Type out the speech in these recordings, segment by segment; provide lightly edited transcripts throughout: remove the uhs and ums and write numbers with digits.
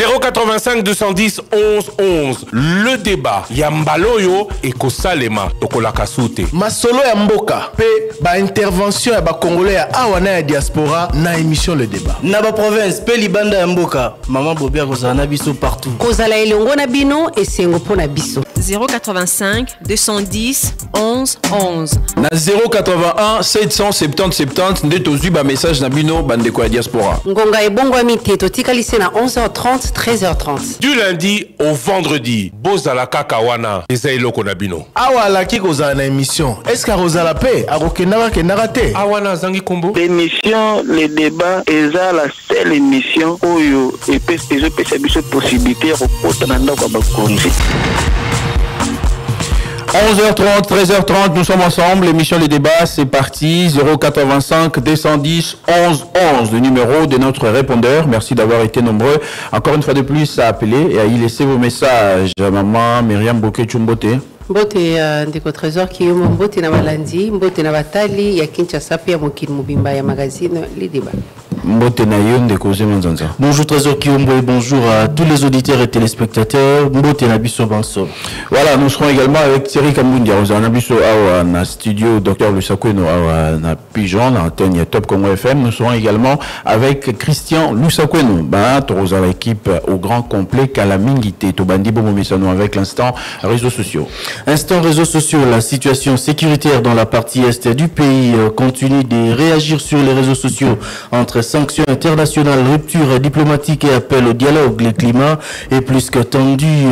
085 210 11 11. Le débat Yambaloyo et Kosalema Tokolaka Soute. Masolo ya mboka pe ba intervention ya ba congolais ya awana ya diaspora na émission le débat. Na ba province pe libanda ya mboka maman Bobia kozana biso partout. Kozala elongo na bino et sengo pona biso. 085 210 11 11. Na 081 770 70 nde tozwi ba message na bino bandeko ya diaspora. Ngonga ebongo amite totikalise na 11h30 13h30. Du lundi au vendredi, Bozala Kakawana, Ezailoko Nabino. Awala ki kozala na émission. Est-ce que Rosala pe akokendaka kendaka te? Awana Zangi Kombo. L'émission le débat est la seule émission oyo et peut se possibilité de reporter dans le 11h30, 13h30, nous sommes ensemble. L'émission Les Débats, c'est parti. 085 210 11 11, le numéro de notre répondeur. Merci d'avoir été nombreux. Encore une fois de plus à appeler et à y laisser vos messages. Maman Myriam Boke-Chumbote. Mbote ndeko trésor qui est mbote na balandi, mbote na batali ya Kinshasa pia mokili mobimba ya magazine Les Débats. Bonjour Trésor Kiombo et bonjour à tous les auditeurs et téléspectateurs. Mbote na biso banso. Voilà, nous serons également avec Thierry Kambundi. Nous avons biso na studio Dr Lusakweno na Pigeon, na antenne Top Congo FM. Nous serons également avec Christian Lusakweno. Nous avons l'équipe au grand complet Kalamingité. Tobandi Bomo Messano avec l'instant réseaux sociaux. Instant réseaux sociaux, la situation sécuritaire dans la partie est du pays continue de réagir sur les réseaux sociaux entre sanctions internationales, rupture diplomatique et appel au dialogue. Le climat est plus que tendu,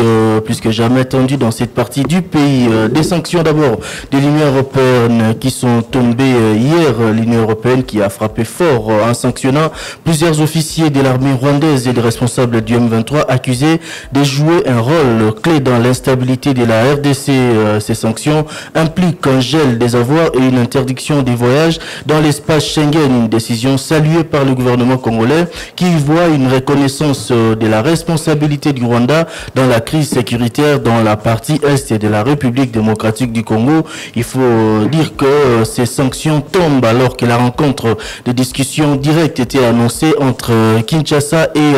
plus que jamais tendu dans cette partie du pays. Des sanctions d'abord de l'Union européenne qui sont tombées hier. L'Union européenne qui a frappé fort en sanctionnant plusieurs officiers de l'armée rwandaise et des responsables du M23 accusés de jouer un rôle clé dans l'instabilité de la RDC. Ces sanctions impliquent un gel des avoirs et une interdiction des voyages dans l'espace Schengen. Une décision saluée par le gouvernement congolais qui voit une reconnaissance de la responsabilité du Rwanda dans la crise sécuritaire dans la partie est de la République démocratique du Congo. Il faut dire que ces sanctions tombent alors que la rencontre de discussion directe était annoncée entre Kinshasa et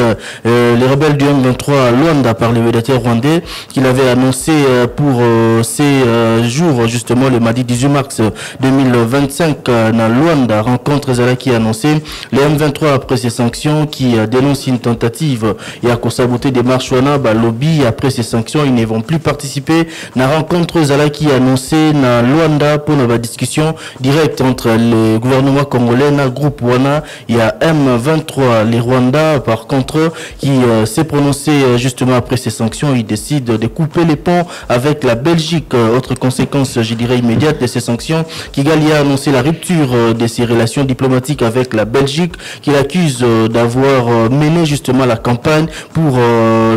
les rebelles du M23 à Luanda par le médiateur rwandais qu'il avait annoncé pour ces jours, justement le mardi 18 mars 2025 dans Luanda. Rencontre Zalaki annoncée le M23 après ces sanctions qui dénoncent une tentative et à saboter des marches wana lobby. Après ces sanctions, ils ne vont plus participer à la rencontre Zalaki annoncée dans Luanda pour une discussion directe entre le gouvernement congolais et le groupe wana. Il y a M23, les Rwandais par contre qui s'est prononcé justement après ces sanctions. Ils décident de couper les ponts avec la Belgique. Autre conséquence, je dirais immédiate de ces sanctions, Kigali a annoncé la rupture de ses relations diplomatiques avec la Belgique, qu'il accuse d'avoir mené justement la campagne pour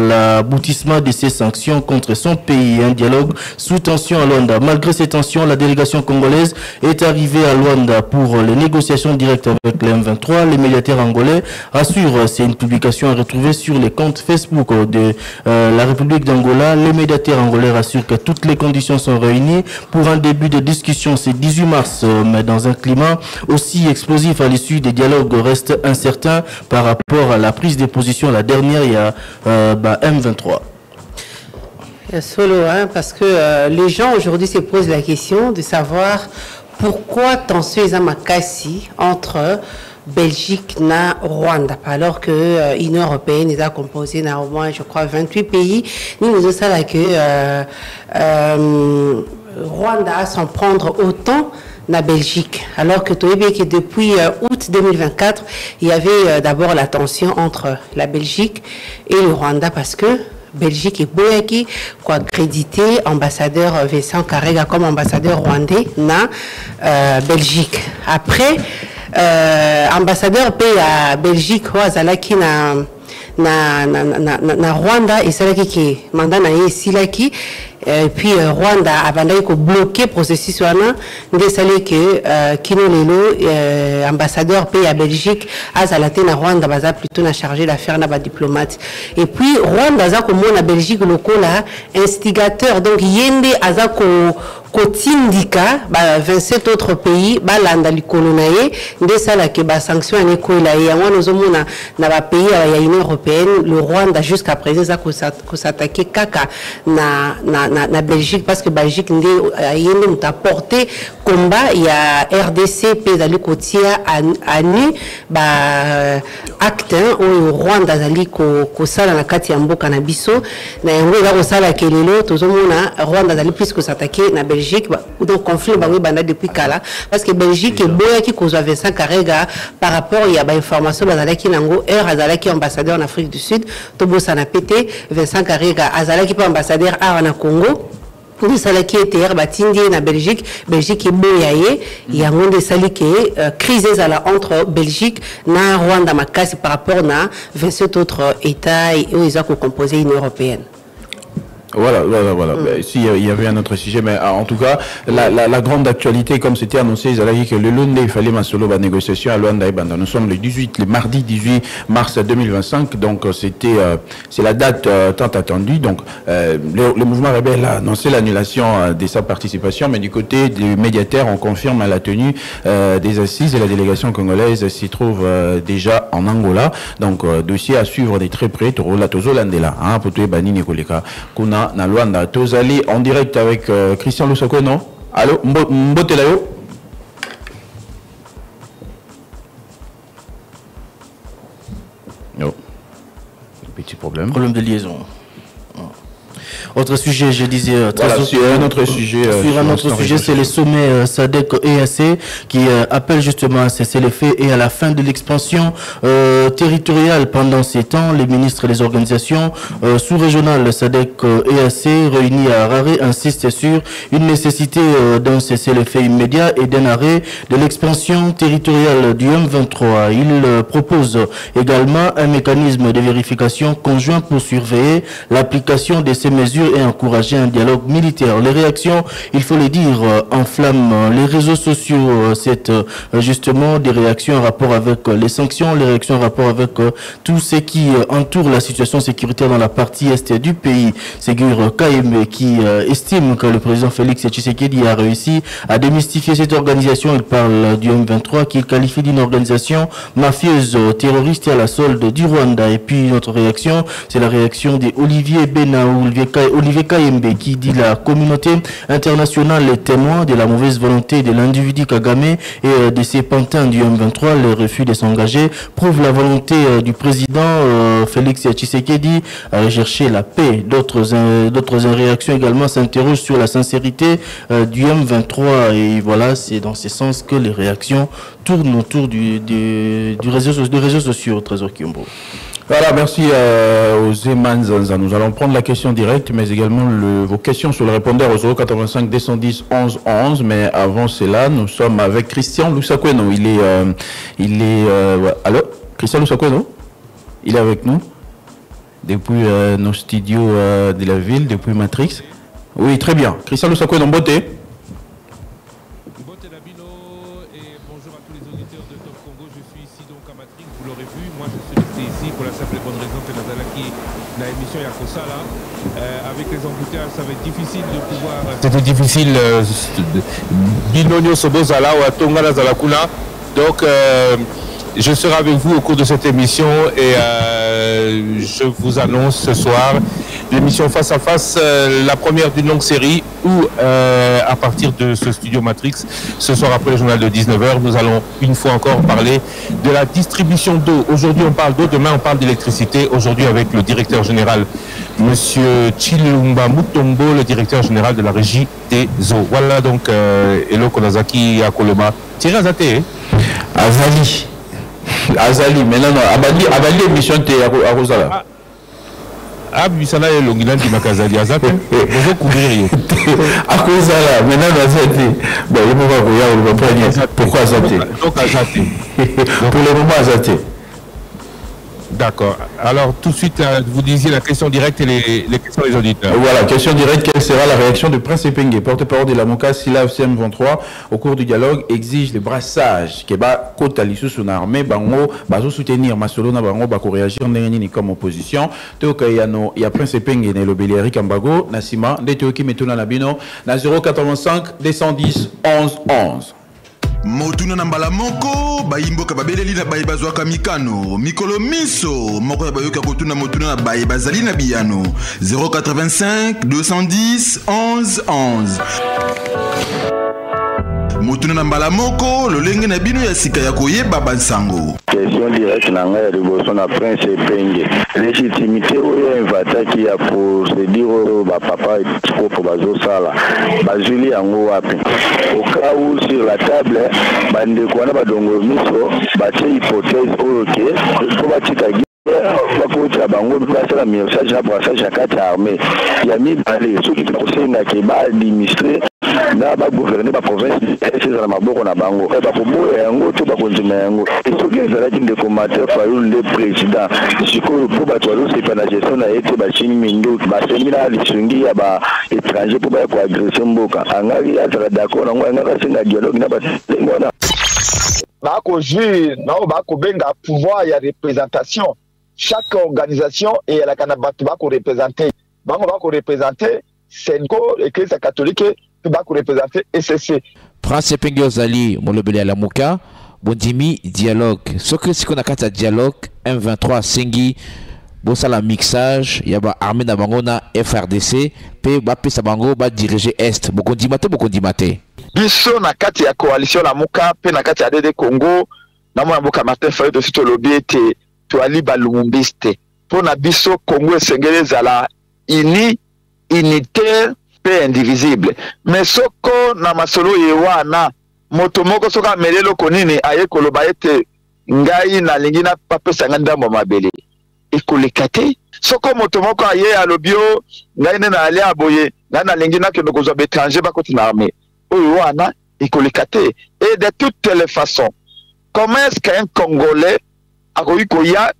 l'aboutissement de ces sanctions contre son pays. Un dialogue sous tension à Luanda. Malgré ces tensions, la délégation congolaise est arrivée à Luanda pour les négociations directes avec le M23. Les médiateurs angolais rassurent, c'est une publication à retrouver sur les comptes Facebook de la République d'Angola. Les médiateurs angolais rassurent que toutes les conditions sont réunies pour un début de discussion. C'est 18 mars, mais dans un climat aussi explosif à l'issue des dialogues reste incertain par rapport à la prise de position. La dernière, il y a M23. Solo, parce que les gens aujourd'hui se posent la question de savoir pourquoi tension est makasi entre Belgique et Rwanda, alors que l'Union européenne est composée de au moins, je crois, 28 pays. Nous nous savons que Rwanda s'en prendre autant la Belgique, alors que depuis août 2024, il y avait d'abord la tension entre la Belgique et le Rwanda parce que Belgique et Boyaki quoi crédité ambassadeur Vincent Karega comme ambassadeur rwandais na Belgique. Après ambassadeur pays à Belgique Zalaki na Rwanda et Salaki qui mandat na Silaki et puis Rwanda a bloqué le processus nde sali que kino lelo ambassadeur pays à Belgique azalate na Rwanda baza plutôt na chargé d'affaires na ba diplomate et puis Rwanda za ko mona Belgique lokola instigateur donc yende aza kotindika 27 autres pays balanda likolo na ye nde sala ke ba sanction ane ko la ye yango nozomona na ba pays ya Union européenne le Rwanda jusqu'à présent za ko s'attaquer kaka na Belgique parce que Belgique nde yende muta porter combat il y a RDC pays ali kotia ani ba acte au Rwanda zali ko sala na kati ya mboka na biso na yango za ko sala ke lelo tozomona Rwanda zali plus ko s'attaquer na Belgique donc conflit bango banda depuis kala parce que Belgique est boya qui cause Vincent Karega par rapport il y a ba information bazalaki nango azalaki ambassadeur en Afrique du Sud to bossa na pété Vincent Karega azalaki pas ambassadeur na Congo ni salaki ETR batindi na Belgique est boyaye yango de saliki crise ezala entre Belgique na Rwanda makasi par rapport na 27 autres états et ils ont composé une européenne. Voilà. Si il y avait un autre sujet, mais en tout cas, la grande actualité, comme c'était annoncé, ils allaient dire que le lundi, il fallait ma solo négociation à Luanda et Banda. Nous sommes le mardi 18 mars 2025, donc c'est la date tant attendue. Donc, le mouvement rebelle a annoncé l'annulation de sa participation, mais du côté du médiateur, on confirme la tenue des assises et la délégation congolaise s'y trouve déjà en Angola. Donc, dossier à suivre de très près. Torola Tozolandela, hein, pour tout Bani Nikoleka, Kuna. Na Luanda Tozali en direct avec Christian Lusako, non? Allô, Mbotelayo? Non. Petit problème. Problème de liaison. Autre sujet, je disais... sur un autre sujet, c'est le sommet SADC-EAC qui appelle justement à cesser les faits et à la fin de l'expansion territoriale. Pendant ces temps, les ministres et les organisations sous-régionales SADC-EAC réunis à Harare insistent sur une nécessité d'un cessez-le-feu immédiat et d'un arrêt de l'expansion territoriale du M23. Ils proposent également un mécanisme de vérification conjoint pour surveiller l'application de ces mesures et encourager un dialogue militaire. Les réactions, il faut le dire, enflamment les réseaux sociaux. C'est justement des réactions en rapport avec les sanctions, les réactions en rapport avec tout ce qui entoure la situation sécuritaire dans la partie est du pays. Ségur Kaime qui estime que le président Félix Tshisekedi a réussi à démystifier cette organisation. Il parle du M23 qu'il qualifie d'une organisation mafieuse, terroriste et à la solde du Rwanda. Et puis notre réaction, c'est la réaction d'Olivier Benaou, Olivier Kayembe qui dit la communauté internationale est témoin de la mauvaise volonté de l'individu Kagame et de ses pantins du M23. Le refus de s'engager prouve la volonté du président Félix Tshisekedi à rechercher la paix. D'autres réactions également s'interrogent sur la sincérité du M23 et voilà, c'est dans ce sens que les réactions tournent autour des réseaux sociaux, Trésor Kiombo. Voilà, merci aux Zeman Zanza. Nous allons prendre la question directe, mais également vos questions sur le répondeur au 085 210 11 11. Mais avant cela, nous sommes avec Christian Lusakweno. Allô, Christian Lusakweno? Il est avec nous depuis nos studios de la ville, depuis Matrix. Oui, très bien. Christian Lusakweno, beauté. Pour la simple et bonne raison que Nazalaki, la émission Yakosala, avec les embouteillages, ça va être difficile de pouvoir. C'était difficile. Binonio Sobozala ou Atongala Zalakuna. Donc, je serai avec vous au cours de cette émission et je vous annonce ce soir l'émission Face à Face, la première d'une longue série où, à partir de ce studio Matrix, ce soir après le journal de 19h, nous allons une fois encore parler de la distribution d'eau. Aujourd'hui, on parle d'eau, demain, on parle d'électricité. Aujourd'hui, avec le directeur général, Monsieur Chilumba Mutombo, le directeur général de la régie des eaux. Voilà donc, Elo Konazaki Akoloma. Thierry Azate. Azali, mais non, Abali émission à Rosala. Ah, Bissala est l'ongilan qui m'a casali. Azate, bonjour couvrir. À Rosala, maintenant Azate. Bon, il va pas dire pourquoi Azate. Donc Azate. Pour le moment Azate. D'accord. Alors tout de suite, vous disiez la question directe et les questions des auditeurs. Voilà, question directe. Quelle sera la réaction de Prince Epengue, porte-parole de la MOCA, si la FCM23, au cours du dialogue, exige le brassage qui va côté l'issue sur l'armée, bango, bazo soutenir Masolona bango, bako réagir n'engagné comme opposition. Théoka il y a Prince Epengue ne l'obélieri Kambago, Nasima, de Théoki Metuna Nabino, na 085 210 11 11. Motuna na mbala moko bayimboka babeleli na bayi bazwaka mikano mikolo miso moko ya bayoka kotuna motuna na bayi bazali na biyano 085 210 11 11. Motuna na mbala moko lolenge na bino ya sika ya koyeba bansango. Question directe na ngai ya liboso na Prince Epengue. Légitimité oyo invataki ya procédure oyo bapapa episcope bazosala bazwili yango wapi? Au cas où sur la table bandeko wana badongo miso batie hypothèse oyo ke po batika bakotela bango basala message na brassage ya kati ya armée ya mibale soki tokosengaki baadministre na bagouverner baprovince ezala maboko na bango bakoboya yango to bakondima yango soki ezalaki ndeko Martin Fayulu nde président sikoyo po bato bazosepa na gestion na ye te bachini mingi basemi na lisungi ya baétranger po baya koagrese mboka angaki azala d'accord nango angaki asenga dialogue na basengo wana bakozwi nao bakobenga pouvoir ya représentation. Chaque organisation et la Kanabatu va représenter. Bango va représenter Senko, l'Église catholique, va représenter SSC. Prince Epengue Ozali, Molobele à la Mouka, Bondimi, dialogue. Ce que c'est qu'on a qu'à dialogue, M23 Sengi, Bossala mixage, Yaba Armée Nabangona, FRDC, P. Bapé Sabango, va diriger Est. Bokondimate. Biso na kati ya coalition la Mouka, P na kati ya DD Congo, Namo Mouka Martin Fayulu de Sito Lobiete. Toali balumumbiste pona biso Congo esengeli zala unitaire pe indivisible mais soko na masolo yewana moto moko soka amelelo konini aye koloba ete ngai na lingi na papesa ngandambo mabele ekoleka te soko moto moko aye alobio ngai ne na ale aboye na lingi na kendo kozwa bétranger bakoti na armée oyo wana ekoleka te. Et de toutes les façons, comment est-ce qu'un Congolais akoyi koya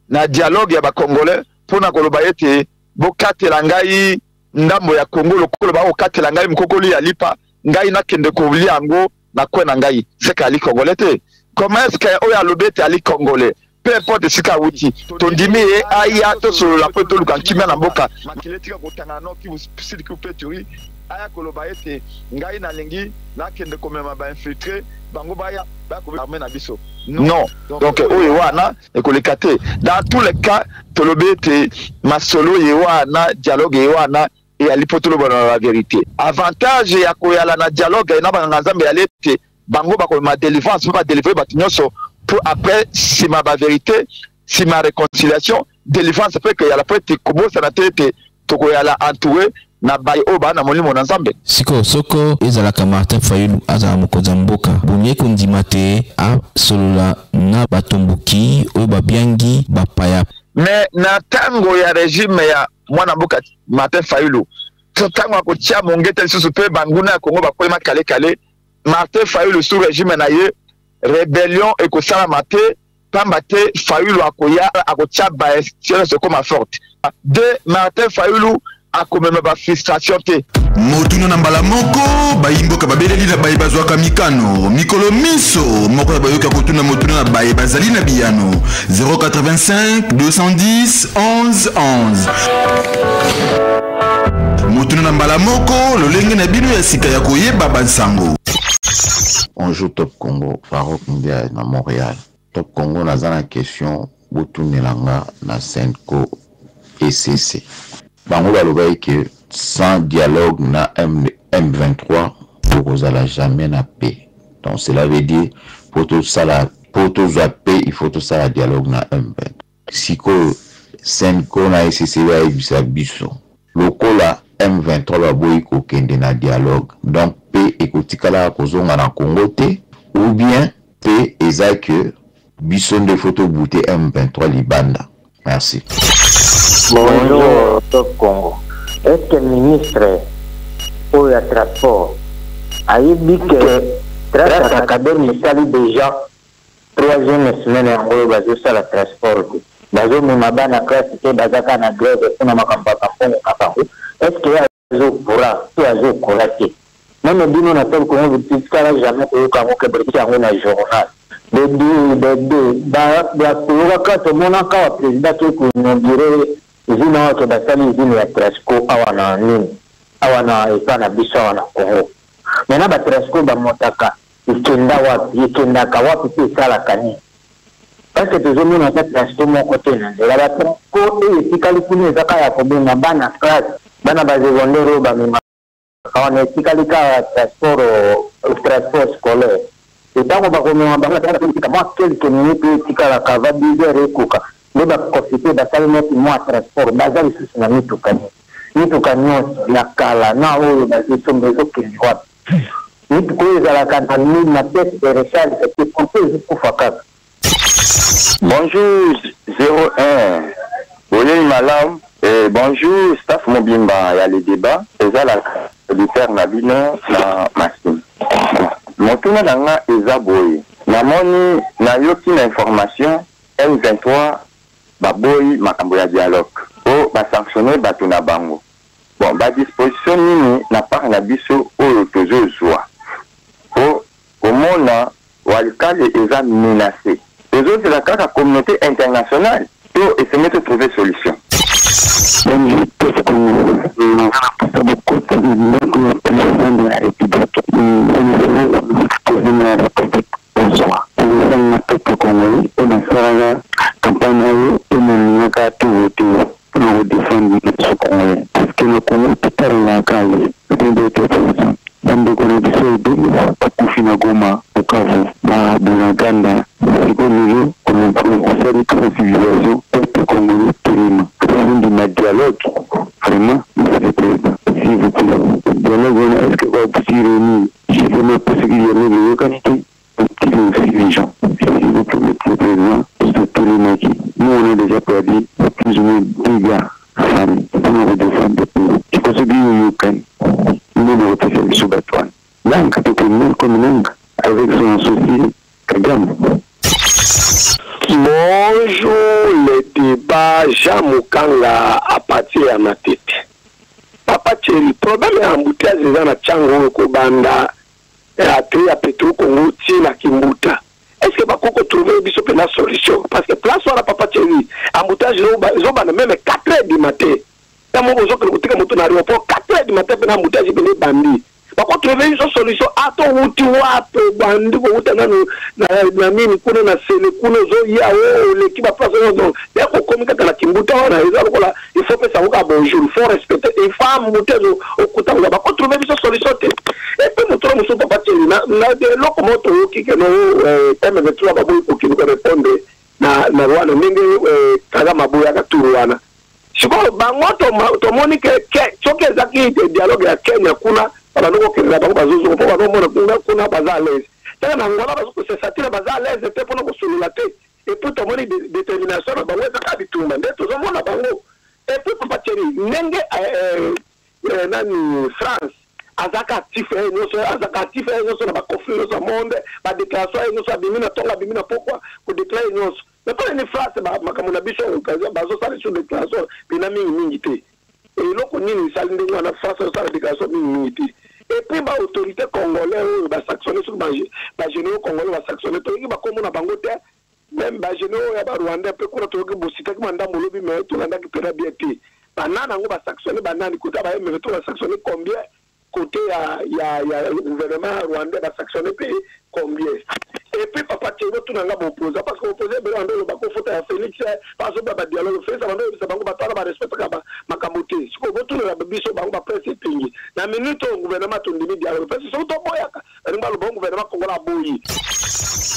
na dialogue ya ba Congolais pona koloba ete bokatela ngai ndambo ya Congo lokolo ba okatela ngai mkokoli ya lipa ngai na kende kolia yango na kwena ngai seka ali Congolais te? Comment est-ce que oya lobete ali Congolais peu importe sika wuti tondimi e aya to solo la poto luka kimia na mboka makiletika kotanga no ki usidi ku peturi aya koloba ete ngai na lingi na kende komema ba infiltrer bango baya ba ko armée na biso. Non. Donc oyo wana ekoleka te. Dans tous les cas tolobete masolo yewana dialogue yewana et ali poto lo bona la vérité. Avantage ya koyala na dialogue na banga nzambe ya lete bango ba ko ma délivrance pas délivrer batinyoso pour après si ma vérité si ma réconciliation délivrance fait que ya la peut kobo ça na tete to koyala entouré na bay oba na molimo na nzambe siko soko ezalaka Martin Fayulu azala mokonzi mboka bonye kondimate a solola na batomboki oyo babiangi bapaya mais na tango ya régime ya mwana mboka Martin Fayulu tango akotia mongete lisusu pe banguna ya Kongo bakolema kale kale Martin Fayulu sous régime na ye rébellion ekosala mate pamba te Fayulu akoya akotia ba se comme forte de Martin Fayulu akomema ba frustration te motuna na mbala moko bayimboka babeleli na bayi bazwaka mikano mikolo miso moko ya bayoka kotuna motuna na bayi bazali na biyano 085 210 11 11 motuna na mbala moko lolenge na bino ya sika ya koyeba bansango. On joue Top Congo Farouk Ndia na Montréal. Top Congo naza na question botunelanga na Senko ECC. Bango balobai que sans dialogue na M23 pour jamais na paix. Donc cela veut dire pour tout ça la paix il faut tout ça la dialogue na M23. Siko Senko na ECC ba ibisa biso. Lokola M23 ba boyi ko kende na dialogue. Donc paix ekotikala kozonga na Congo te ou bien paix eza que biso de photo bouté M23 libanda. Merci. Bonjour, Top Congo. Est-ce que le ministre pour le transport a dit que grâce à l'académie, il y a déjà 3e semaine en gros basé sur le transport. bazo mema bana classe te bazaka na grève kuna makambo kapongo kapango est-ce que azo pourra to azo correcte même bino na tel ko on tikala jamais ko ka ko briki yango na journal de ba ko ka to mona ka président ko inaugurer zina ko basali zina ya Trasco awana nini awana isana biso na Congo mena ba Trasco ba motaka ikenda wapi pe sala kani parce que toujours nous avons Trasco mon côté na la ba Trasco et tikali kuni zaka ya ko bina bana classe bana ba secondaire ba mima kawana tikali ka transport scolaire et donc on va comment ba ta moi quelques minutes tikala ka va 10 heures kuka le ba profiter ba sala notre moi transport bazali sisi na mitukani ya kala na oyo ba sombe zokeni wapi Bonjour 01. Oui, madame. Bonjour, staff Mobimba. Il y a les débats. Et ça, la auditeur Nabino, na Maxime. Mon tour d'anga est aboyé. Namoni, na yoki na information, M23, baboy, makamboya dialogue. O, ba sanctionner, batuna bango. Bon, ba disposition nini, na part na biso, o tozo zoa. Au monde, Walikale est menacé. Les autres, c'est la communauté internationale pour essayer de trouver solution.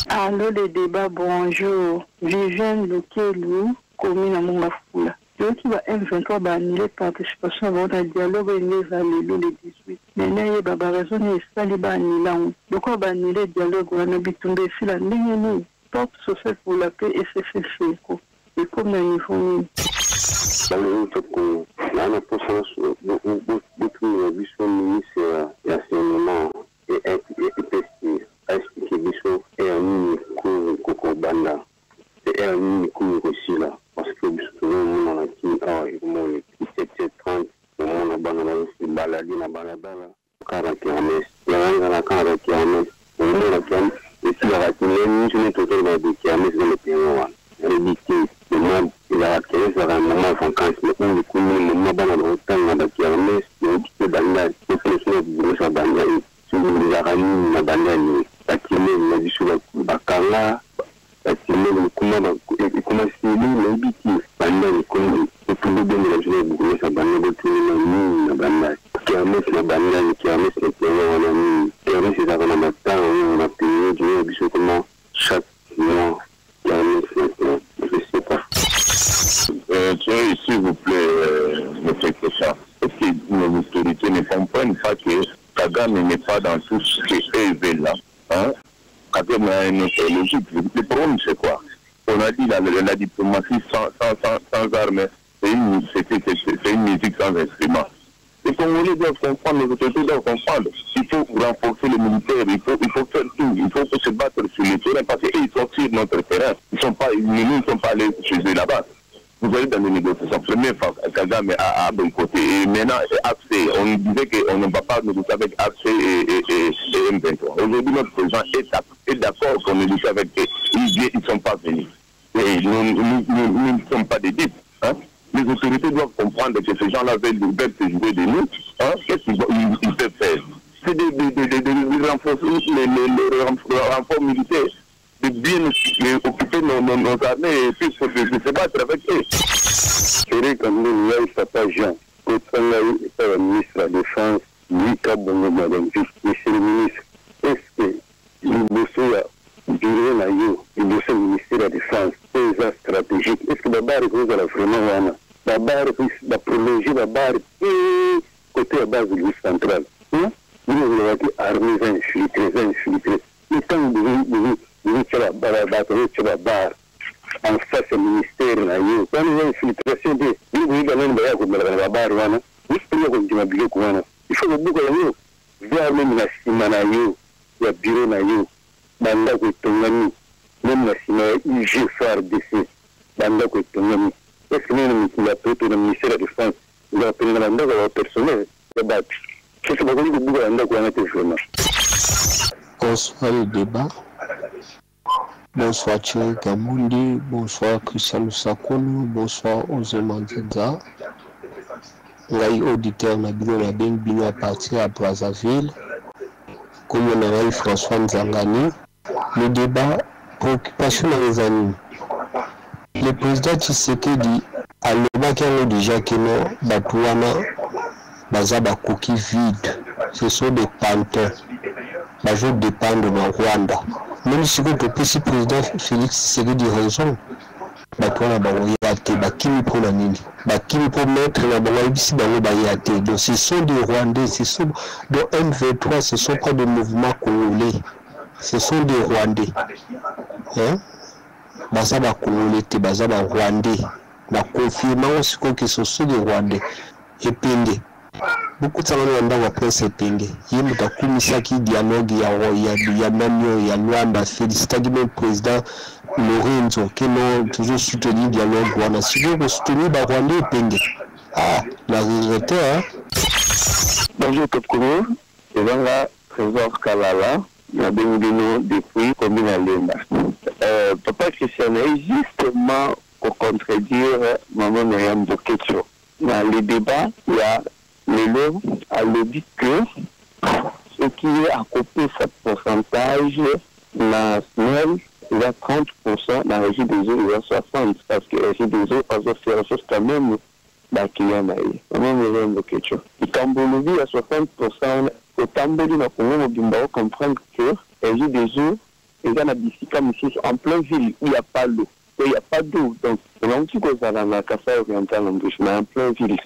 Allô, les débats, bonjour. Viviane Lekelou, commune à Mongafula. Ceux qui va M23 annulé participation à votre dialogue et les alléluia le 18. Maintenant, il y a raison et ça, il va annuler. Donc, on va annuler le dialogue, on a habitué ici la ligne, porte sociale pour la paix et c'est fait. Et comme dans les fonds. Parce na baladi na balabala kara kiames ya na kara kiames na kiames esi la kiames ni toto ba de kiames le pewa rebiti moi il a kiames la maman vacances mais on le connaît maman bana na hotel na kiames ni qui banda ni personne de sa banda sur les arani na banda ni kiames na bisula bakala kiames kuma sili na biti banda ni kondi tout le monde est venu pour sa bande de tout le monde qui a mis la bande qui a mis le pays qui a mis ses avant matin on a payé du biso comment chaque mois qui a mis je sais pas s'il vous plaît monsieur Kesha est-ce que nos autorités ne comprennent pas que Kagame n'est pas dans tout ce qui est là hein Kagame a une autre logique le problème c'est quoi on a dit la diplomatie sans armes c'est une musique sans instrument. Les Congolais doivent comprendre, les autorités doivent comprendre. Il faut renforcer les militaires, il faut faire tout, il faut se battre sur le terrain parce qu'ils sont sur notre terrain. Nous ne sont pas allés chez eux là-bas. Vous allez dans les négociations. Première fois, Kagame a boycotté et maintenant AFC. On disait qu'on ne va pas négocier avec AFC et M23. Aujourd'hui, notre président est d'accord qu'on négocie avec eux. Ils ne sont pas venus. Et nous ne sommes pas des types. Hein? Les autorités doivent comprendre que ces gens-là veulent se jouer de nous. Hein? Qu'est-ce qu'ils peuvent faire? C'est de renforcer les renforts militaires, de bien occuper nos armées et puis de se battre avec eux. C'est comme nous, il y a pas Jean. Quand le ministre de la Défense, Mika Bongo Madame, monsieur le ministre, est-ce que nous bossons durant la yo, il bosse au ministère de la Défense, c'est un stratégique. Est-ce que Babar est vraiment Babar va prolonger Babar et côté à base du central. Nous avons dit armée infiltrée. Et quand vous êtes Babar en face du ministère de la yo, quand nous avons infiltration de vous avez Babar, il faut que vous ayez vers même la Simana yo, le bureau na yo. Banda Tongami, même la CIMA, IG FARDC, Banda Tongami. Est-ce que même le ministère de la Défense, il a appelé la bande personnel, le bat. C'est ce que vous dites de Banda Kouana. Bonsoir le débat. Bonsoir Thierry Kamundi, bonsoir Christian Lusakono, bonsoir Ozema Nzenza. Ngai auditeur na bino à partir à Brazzaville. Comme on a eu François Nzangani. Le débat, préoccupation dans les années. Le président Tshisekedi a le déjà que nous, Batouana, Bazaba coquille vide. Ce sont des panthères. Bajo dépendent de Rwanda. Même si le président Félix Tshisekedi a raison, Batouana Baroyate, Bakimi pour la nini. Bakimi pour mettre la Baroyabisi Baroyate. Donc ce sont des Rwandais, ce sont de M23, ce ne sont pas des mouvements congolais. Ce sont des Rwandais. Hein? Bazaba Congolais, Bazaba Rwandais. La confirmation aussi que ce sont des Rwandais. Et Pende. Beaucoup de gens ont après ce Pende. Il y a un dialogue, il y a Nanyo, il y a Luanda, félicitations le président Lorenzo, qui ont toujours soutenu le dialogue Rwanda. Si vous avez soutenu le Rwandais et Pende. Ah, la vérité, hein? Bonjour, Top Congo. Et là, Trésor Kalala. Il y a depuis commune à Lemba. Papa Christian est justement pour contredire Maman Myriam Boketcho. Dans le débat, il y a Lélo a dit que ce qui est à couper ce pourcentage la semaine, il y a 30%, dans la régie des eaux, il y a 60%, parce que la régie des eaux, on va faire chose quand même, dans le client. Maman Myriam Boketcho. Et Tambolobi, il y a 60%. Au Tamboli, on va comprendre que les eaux des eaux, il y a en plein ville, il n'y a pas d'eau. Il n'y a pas d'eau. Donc, on a un petit peu de Kassai oriental en bouche, mais en plein ville.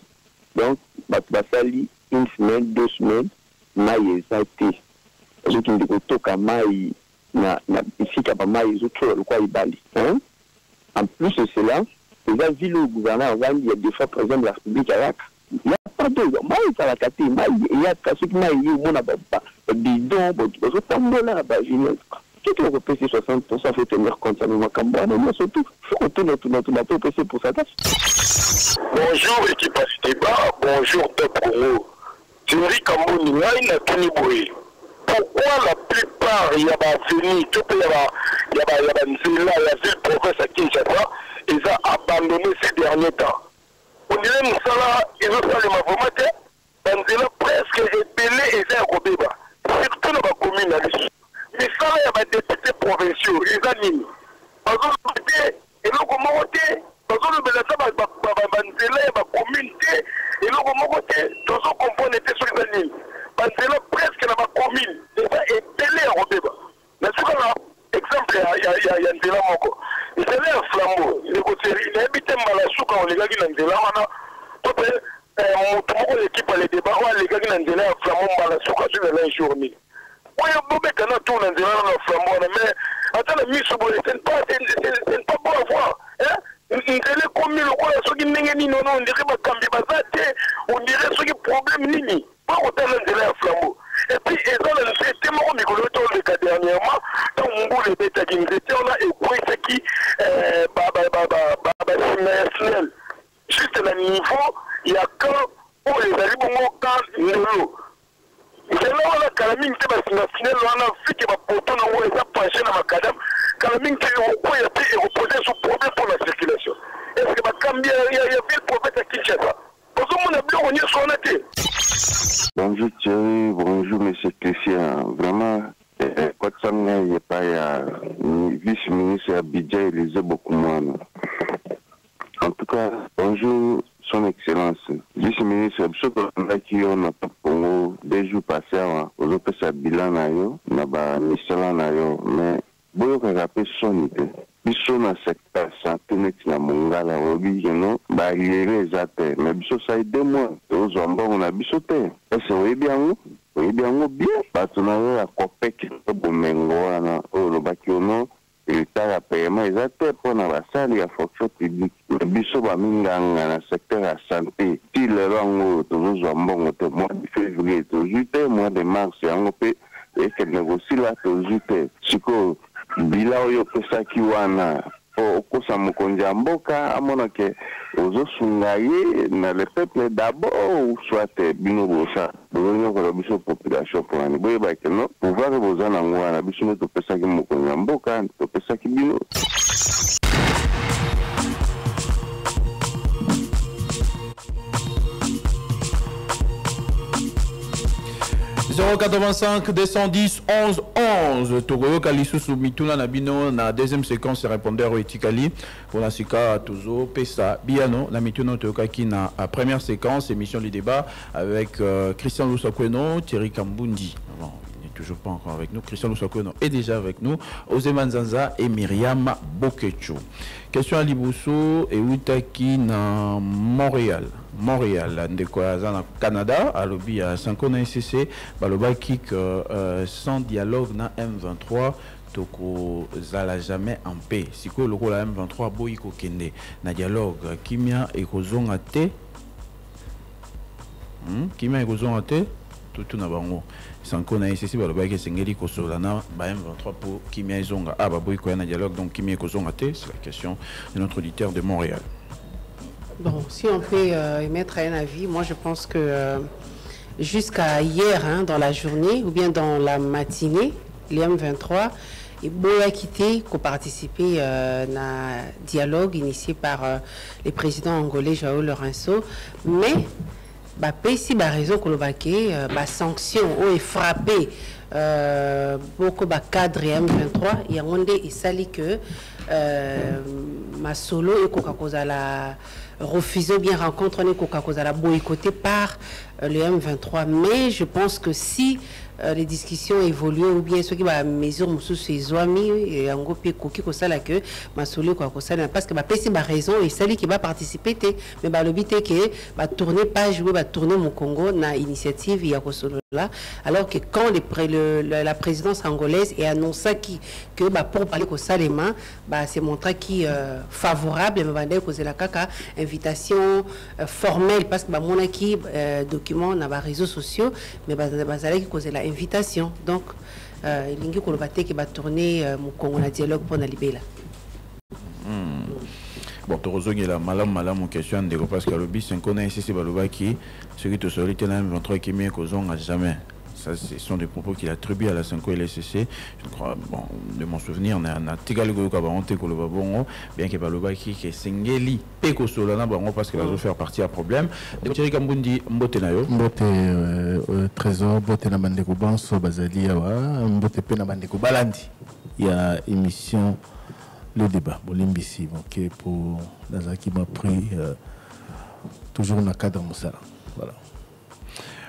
Donc, Basali, une semaine, 2 semaines, maïs a été. Les autres, ils ont maïs, ici, il y a maïs, ils ont quoi, ils bali. En plus de cela, les villes où le gouvernement il y a des fois, par exemple, la République à il n'y a pas d'eau. Maïs à la carte, il y a ceux qui maïs, il y a des dons, des autres là, tout le PC 60% fait tenir compte de ma campagne, mais surtout, il faut retourner tout notre PC pour ça. Bonjour, équipe à ce débat. bonjour Top Congo. Thierry Kamboni, n'a tuni boye. Pourquoi la plupart, il y a Bafini, tout il y a Nzela, la ville province à Kinshasa, ils ont abandonné ces derniers temps. On dirait que ils ont fait le mavomate, Nzela presque épelé et c'est un robéba. Surtout dans la commune. Mais ça, il y a des députés provinciaux, ils ont mis. Par exemple, et le communauté, par exemple, Nzela, il y a ma communauté, et le communauté, dans son component était sur les années. Nzela presque dans ma commune, déjà épelé à robéba. Mais ce qu'on a, exemple, il y a Nzela Moko. Il s'est un flambeau, il est habité Malasuka, on les gars qui n'ont Nzela, mon équipe a les débats, les gars qui n'ont Nzela, un flambeau Malasuka sur la journée. Oui, il y a tout dans Nzela, un flambeau, mais attends, la mise sur le ce n'est pas bon à voir. Nzela comme le quoi, ceux qui n'ont on dirait pas Kambi Bazate, on dirait ceux qui problème Nini. Pas autant Nzela un flambeau. Et puis, ils ont lancé tellement de cas dernièrement, dans mon bout de bêta qui nous était, on a écouté ce qui juste à niveau, il y a quand on les a dit, bon, l'eau. C'est là où on a calamine qui va se finir, on a vu qu'il va porter dans les a penché dans ma cadavre, calamine qui est reposé sur problème pour la circulation. Est-ce que il y a vu le prophète à Kinshasa? Parce qu'on a bien on est sur la tête. Bonjour Thierry, bonjour monsieur Christian. Vraiment, quand ça il n'y a pas vice-ministre Abidjan Élisée beaucoup moins. En tout cas, bonjour son excellence. Vice-ministre, qui on a pas Congo 2 jours passés, on a fait sa bilan, on a mais bon, on a rappelé son idée. Biso na secteur santé neti na mongala obi no ba yere zate mais biso ça 2 mois aux on a biso te est-ce oui bien pas na ya copec bomengo na o lo bakiono et ta paiement zate pour na basali ya fonction publique biso ba minganga na secteur ya santé ti le rango to zombo te mois de février to juillet mois de mars yango pe et que négocie la to juillet siko bila oyo pesa kiwana okosa mokonzi ya mboka amona ke ozosunga ye na le peuple d'abord ou soit bino bosa bozonyokola biso population polani boyeba ke no pouvoir boza nango wana biso nde topesaki mokonzi ya mboka topesaki bino. 085 210 11 11 Togoyo Kalisusu Mituna Nabino na deuxième séquence répondeur Etikali pour la Sika Tozo Pesa Biano la Mituna Tokaki na première séquence émission du débat avec Christian Lusakweno, Thierry Kambundi. Bon, il n'est toujours pas encore avec nous. Christian Lusakweno est déjà avec nous. Ozema Nzanza et Myriam Bokecho. Question à Liboso et Outaki na Montréal, ndekwa Canada, à lobby à Sankona SCC, baloba kik sans dialogue na M23, toko zala jamais en paix. Siko loko la M23 boyi ko kende na dialogue kimia e kozonga te. Kimia e kozonga te tout na bango. Sankona SCC baloba ke sengeli ko solana ba M23 pour kimia ezonga ba boyi ko na dialogue donc kimia e kozonga te, c'est la question de notre auditeur de Montréal. Bon, si on peut émettre un avis, moi je pense que jusqu'à hier, dans la journée ou bien dans la matinée, les M23 et Boya quitté pour participer à un dialogue initié par les présidents angolais Joao Lourenço, mais si la raison que l'on va sanction ou frappé beaucoup de cadres M23 il y a un et sali que ma solo et Coca-Cola la refusé bien rencontre on est Coca-Cola la boycotté par le M23 mais je pense que si les discussions évoluent ou bien ceux qui va mesure sous ses amis et en gros coquille comme ça là que ma solo quoi ça parce que c'est ma raison et celle qui va participer mais le but est que va tourner pas jouer va tourner mon Congo na initiative il y a là alors que quand la présidence angolaise est annoncé que pour parler comme ça les mains c'est montré qui favorable mais va causer la caca invitation formelle parce que mon équipe document na réseaux sociaux mais qui causer la invitation donc l'ingi kolobate qui va tourner mon Congo na dialogue pour na libéla. bon torozongi la malam question de parce que le bis c'est qu'on a ici c'est baloba qui ce qui te solide là 23 qui mieux qu'aux à jamais. Ça, ce sont des propos qu'il attribue à la 5 LSCC. Je crois, bon, de mon souvenir, on a Tigal Gokabaronte Kolobabongo, bien que Baloba qui est Sengeli, Peko Solana Bango, parce qu'il va faire partie à problème. Thierry Kambundi, Mbote Nayo. Mbote Trésor, Mbote Namandeko Banso, Bazali Awa, Mbote Pena Mandeko Balandi. Il y a émission Le Débat, Bolimbisi, ok, pour Nazaki m'a pris toujours dans le cadre de Moussala. Voilà.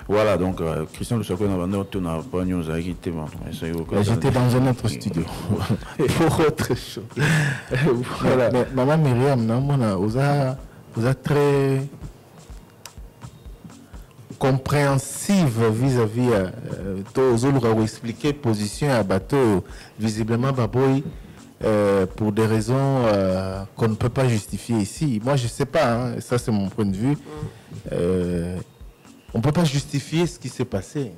Voilà, donc Christian Lusako n'a pas nous a quitté. J'étais dans un autre studio. Pour autre chose. Voilà. Mais Maman Myriam, vous êtes très compréhensive vis-à-vis de expliquer position à bateau. Visiblement, Baboy, pour des raisons qu'on ne peut pas justifier ici. Moi, je ne sais pas, hein, ça c'est mon point de vue. On ne peut pas justifier ce qui s'est passé.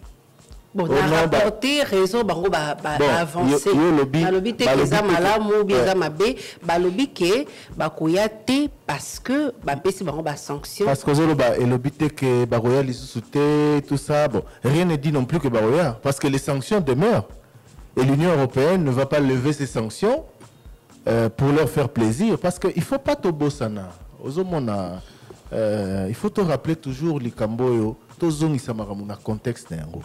Bon, on a rapporté raison, bango ba avancer. Balobi te keza malamu, bieza mabe, balobi ke bakoyate parce que ba pesi bango ba sanction. Parce que zolo ba elobi te ke bakoya lisusuté tout ça. Bon, rien ne dit non plus que bakoya parce que les sanctions demeurent et l'Union européenne ne va pas lever ces sanctions pour leur faire plaisir parce que il faut pas tobosana. Ozomona il faut te rappeler toujours les Camboyo. Tozongi samaramuna contexte nango.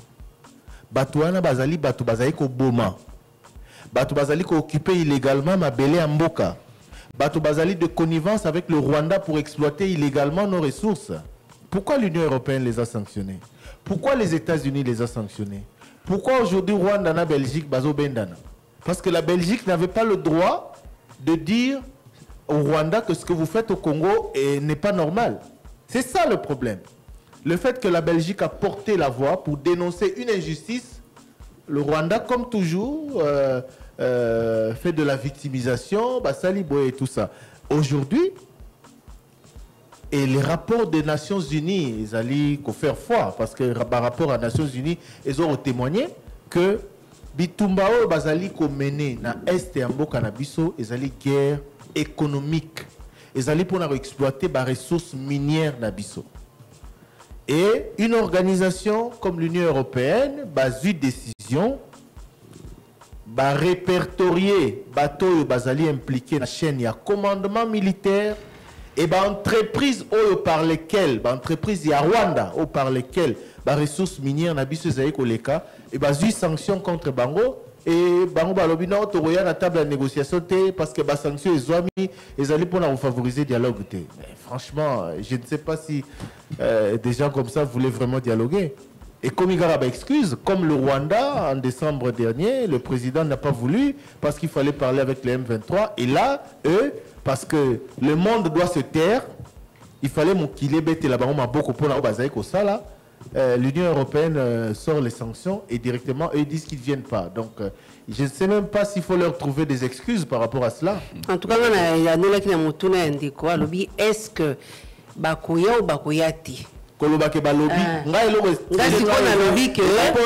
Batouana bazali batu bazali ko boma. Batu bazali ko occuper illégalement mabele à Mboka. Batu bazali de connivence avec le Rwanda pour exploiter illégalement nos ressources. Pourquoi l'Union européenne les a sanctionnés? Pourquoi les États-Unis les a sanctionnés? Pourquoi aujourd'hui Rwanda na Belgique bazo bendana? Parce que la Belgique n'avait pas le droit de dire au Rwanda que ce que vous faites au Congo n'est pas normal. C'est ça le problème. Le fait que la Belgique a porté la voix pour dénoncer une injustice, le Rwanda, comme toujours, fait de la victimisation, Saliboé et tout ça. Aujourd'hui, et les rapports des Nations Unies, ils allaient faire foi, parce que par rapport aux Nations Unies, ils ont témoigné que Bitumbao Bazali ko mené na Est et Ambo Canabiso, ils allaient guerre économique. Ils allaient pour exploiter les ressources minières Nabiso. Et une organisation comme l'Union européenne a eu décision de répertorier les bateaux qui impliqués dans la chaîne, il y a commandement militaire et entreprise par lesquelles, entreprise à Rwanda par lesquelles les ressources minières et eu sanctions contre Bango. Et Bango Balobi non toroya na table de négociation parce que les sanctions ils allaient pour favoriser le dialogue. Mais franchement, je ne sais pas si des gens comme ça voulaient vraiment dialoguer. Et comme il y a excuse, comme le Rwanda en décembre dernier, le président n'a pas voulu parce qu'il fallait parler avec les M23. Et là, eux, parce que le monde doit se taire, il fallait qu'il ait bêté là-bas beaucoup pour la basaïque au sala. L'Union européenne sort les sanctions et directement eux disent qu'ils ne viennent pas. Donc je ne sais même pas s'il faut leur trouver des excuses par rapport à cela. En tout cas, est-ce que Bakoya ou Bakoyati Kolobake balobi ngasi kona lobi que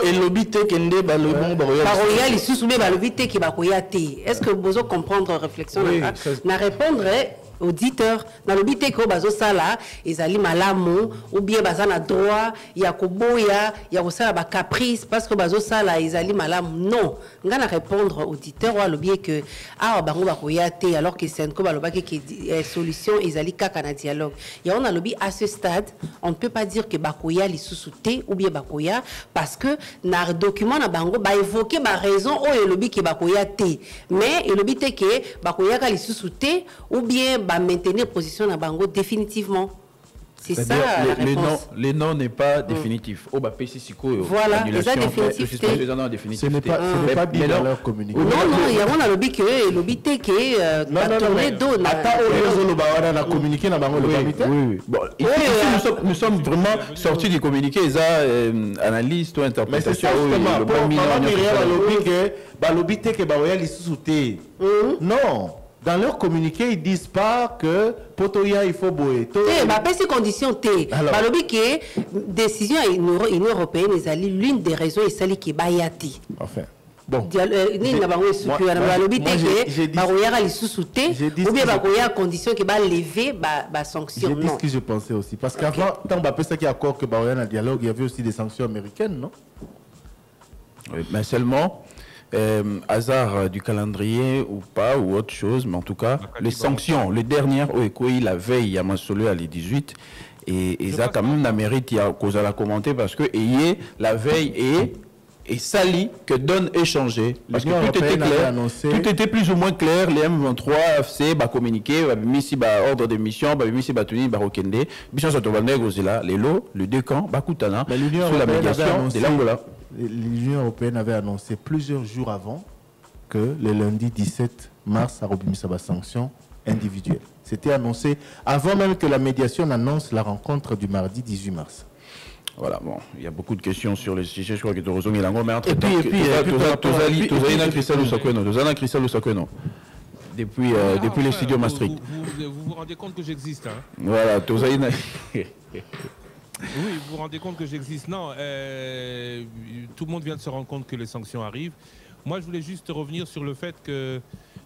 elobi te kende balobi Bakoya lisusu be balobi te ki Bakoyati. Est-ce que vous comprendre réflexion na répondre auditeur na lobi te ko bazo sala ezali malamu ou bien bazana droit ya koboya ya kosala ba caprice parce que bazo sala ezali malamu non nga na répondre auditeur wa lobi que ah bango bakoya te alors que c'est ko baloba que solution ezali kaka na dialogue ya on a lobi à ce stade on ne peut pas dire que bakoya lisusu te ou bien bakoya parce que na document na bango ba évoquer ba raison o lobi que bakoya te mais lobi te que bakoya ka lisusu te ou bien maintenir position à Bango définitivement. C'est ça la réponse. Le non n'est pas définitif. Voilà, c'est définitif. Ce n'est pas bien dans leur communication. Non, il y a un lobby que lobby que pas tourner d'eau. La communiqué dans Bango oui. Bon, nous sommes vraiment sortis du communiqué. Ils ont analyse ou interprétation. Non. Dans leur communiqué, ils disent pas que Potoya il faut boyer. Bah pas ces conditions T. Bah lobby que décision Union européenne est l'une des raisons et celle qui bayati. Enfin. Bon. Condition que va lever ba sanction. J'ai dit ce que je pensais aussi. Parce qu'avant, tant que ça qui accord que Baroya a dialogue, il y avait aussi des sanctions américaines, non? Oui, mais seulement, hasard du calendrier ou pas, ou autre chose, mais en tout cas, les sanctions, les dernières, la veille, à Massolé, à les 18, et ça, quand même, la mérite, il y a cause à la commenter, parce que, la veille, et sali que donne échanger. Parce que tout était clair, tout était plus ou moins clair. Les M23 FC va communiquer, va missi ordre de mission, va missi tuni va rokende. Mission sur Tobandé Gozela, les lots, le deux camps, Bakutana, sur la médiation de l'Angola. L'Union européenne avait annoncé plusieurs jours avant que le lundi 17 mars a remis sa sanction individuelle. C'était annoncé avant même que la médiation annonce la rencontre du mardi 18 mars. Voilà, bon, il y a beaucoup de questions sur le sujet, je crois que tu reçois Milango, mais entre temps, depuis les studios Maastricht. Vous vous rendez compte que j'existe, hein? Voilà, Tozaïna. Oui, vous vous rendez compte que j'existe. Non, tout le monde vient de se rendre compte que les sanctions arrivent. Moi, je voulais juste revenir sur le fait que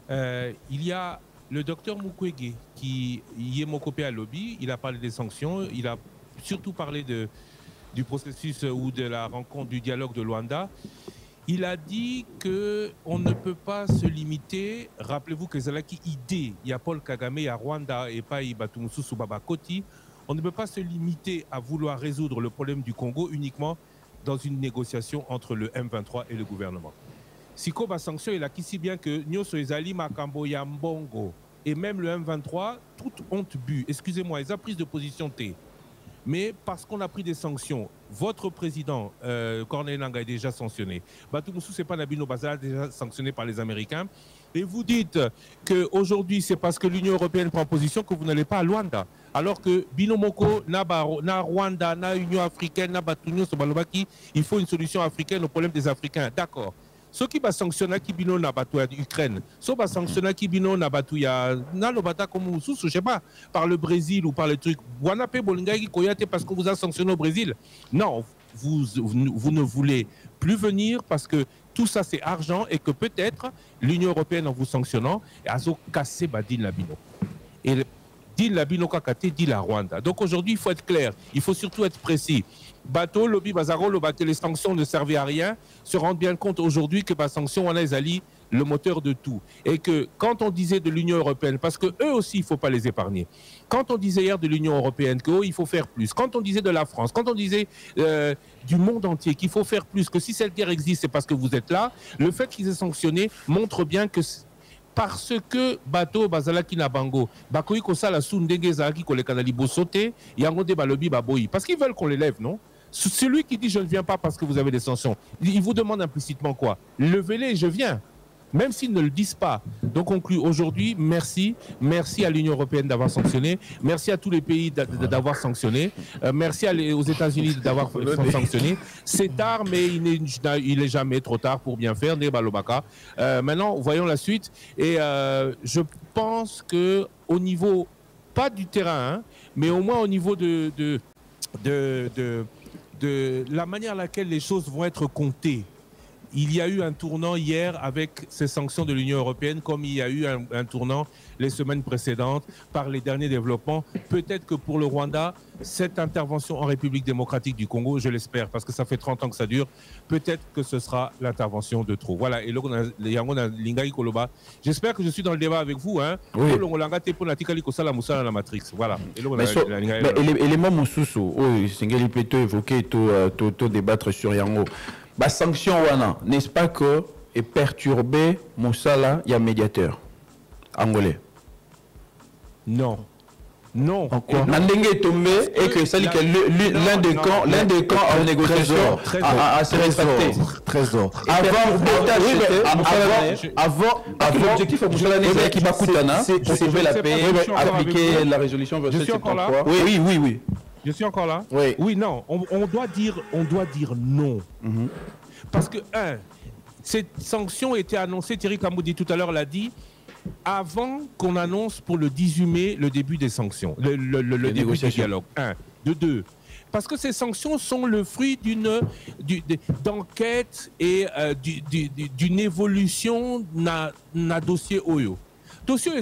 il y a le docteur Mukwege qui y est mon copain à lobby. Il a parlé des sanctions, il a surtout parlé du processus ou de la rencontre du dialogue de Luanda. Il a dit qu'on ne peut pas se limiter. Rappelez-vous que Zalaki idée, il y a Paul Kagame, il y a Rwanda et pas Ibatumusu Babakoti. On ne peut pas se limiter à vouloir résoudre le problème du Congo uniquement dans une négociation entre le M23 et le gouvernement. Siko ba sanction il a qui si bien que Nyoso Ezali Makambo Yambongo et même le M23, toute honte bu. Excusez-moi, ils ont pris de position T. Mais parce qu'on a pris des sanctions, votre président, Corneille Nangaa, est déjà sanctionné. Batumoussou, c'est pas Nabino Bazala, déjà sanctionné par les Américains. Et vous dites qu'aujourd'hui, c'est parce que l'Union européenne prend position que vous n'allez pas à Luanda. Alors que Binomoko, na Rwanda, na Union africaine, na Batunyo, Sobalobaki, il faut une solution africaine au problème des Africains. D'accord. Ce qui va sanctionner qui bino na batu ya Ukraine, ce qui va sanctionner qui bino na batu ya na lo bata comme je sais pas par le Brésil ou par le truc. Wanape Bolingai Koyate parce qu'on vous a sanctionné au Brésil. Non, vous ne voulez plus venir parce que tout ça c'est argent et que peut-être l'Union européenne en vous sanctionnant a cassé Badine Labino. Et dit Labino Kakate dit la Rwanda. Donc aujourd'hui il faut être clair, il faut surtout être précis. Bateau, lobby, bazaro, les sanctions ne servaient à rien, se rendent bien compte aujourd'hui que les sanctions, on a le moteur de tout. Et que quand on disait de l'Union européenne, parce que eux aussi, il ne faut pas les épargner. Quand on disait hier de l'Union européenne qu'il faut faire plus, quand on disait de la France, quand on disait du monde entier qu'il faut faire plus, que si cette guerre existe, c'est parce que vous êtes là, le fait qu'ils aient sanctionné montre bien que parce que bateau bazalaki na bango bakoyi kosala sundenge zaki ko le kanali bosote yango de balobi baboyi parce qu'ils veulent qu'on l'élève, non? Celui qui dit je ne viens pas parce que vous avez des sanctions, il vous demande implicitement quoi? Levez-les, je viens. Même s'ils ne le disent pas. Donc conclut aujourd'hui, merci à l'Union européenne d'avoir sanctionné, merci à tous les pays d'avoir sanctionné, merci aux États-Unis d'avoir sanctionné. C'est tard, mais il n'est jamais trop tard pour bien faire. Maintenant, voyons la suite. Et je pense que au niveau, pas du terrain, hein, mais au moins au niveau de la manière à laquelle les choses vont être comptées. Il y a eu un tournant hier avec ces sanctions de l'Union européenne, comme il y a eu un tournant les semaines précédentes par les derniers développements. Peut-être que pour le Rwanda, cette intervention en République démocratique du Congo, je l'espère, parce que ça fait 30 ans que ça dure, peut-être que ce sera l'intervention de trop. Voilà, et là, j'espère que je suis dans le débat avec vous. Hein. Oui. Voilà. Élément Moussoussou, Singeli peut évoquer, tout débattre sur Yango. La sanction, n'est-ce pas que est perturbé Moussala, il y a médiateur angolais? Non. Non. Nandenge est tombé et que ça dit que l'un des camps en négociation a se rétracté. Trésor. Avant l'objectif pour Moussala n'est qui va Koutana pour sauver la paix, appliquer la résolution verset 73. Oui. Je suis encore là? Oui, non. On doit dire non. Parce que, cette sanction était annoncée, Thierry Kamoudi tout à l'heure l'a dit, avant qu'on annonce pour le 18 mai le début des sanctions, le début du dialogue. De deux, Parce que ces sanctions sont le fruit d'enquête et d'une évolution na dossier Oyo. Dossier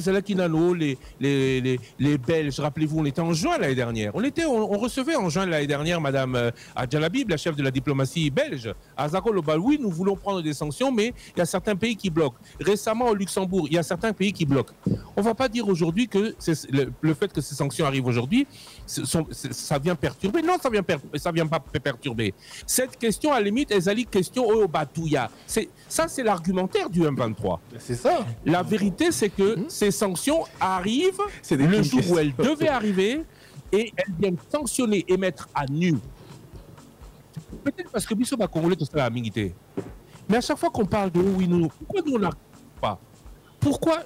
les Belges, rappelez-vous, on était en juin l'année dernière. On recevait en juin l'année dernière Madame Adjalabib, la chef de la diplomatie belge, à Zako Lobal. Oui, nous voulons prendre des sanctions, mais il y a certains pays qui bloquent. Récemment, au Luxembourg, il y a certains pays qui bloquent. On ne va pas dire aujourd'hui que le fait que ces sanctions arrivent aujourd'hui, ça vient perturber. Non, ça vient pas perturber. Cette question, à la limite, elle est question au Batouya. Ça, c'est l'argumentaire du M23. C'est ça. La vérité, c'est que ces sanctions arrivent le jour où elles devaient arriver et elles viennent sanctionner et mettre à nu. Peut-être parce que Bissot va Congolais tout ça la milité. Mais à chaque fois qu'on parle de oui, pourquoi nous on n'arrive pas? Pourquoi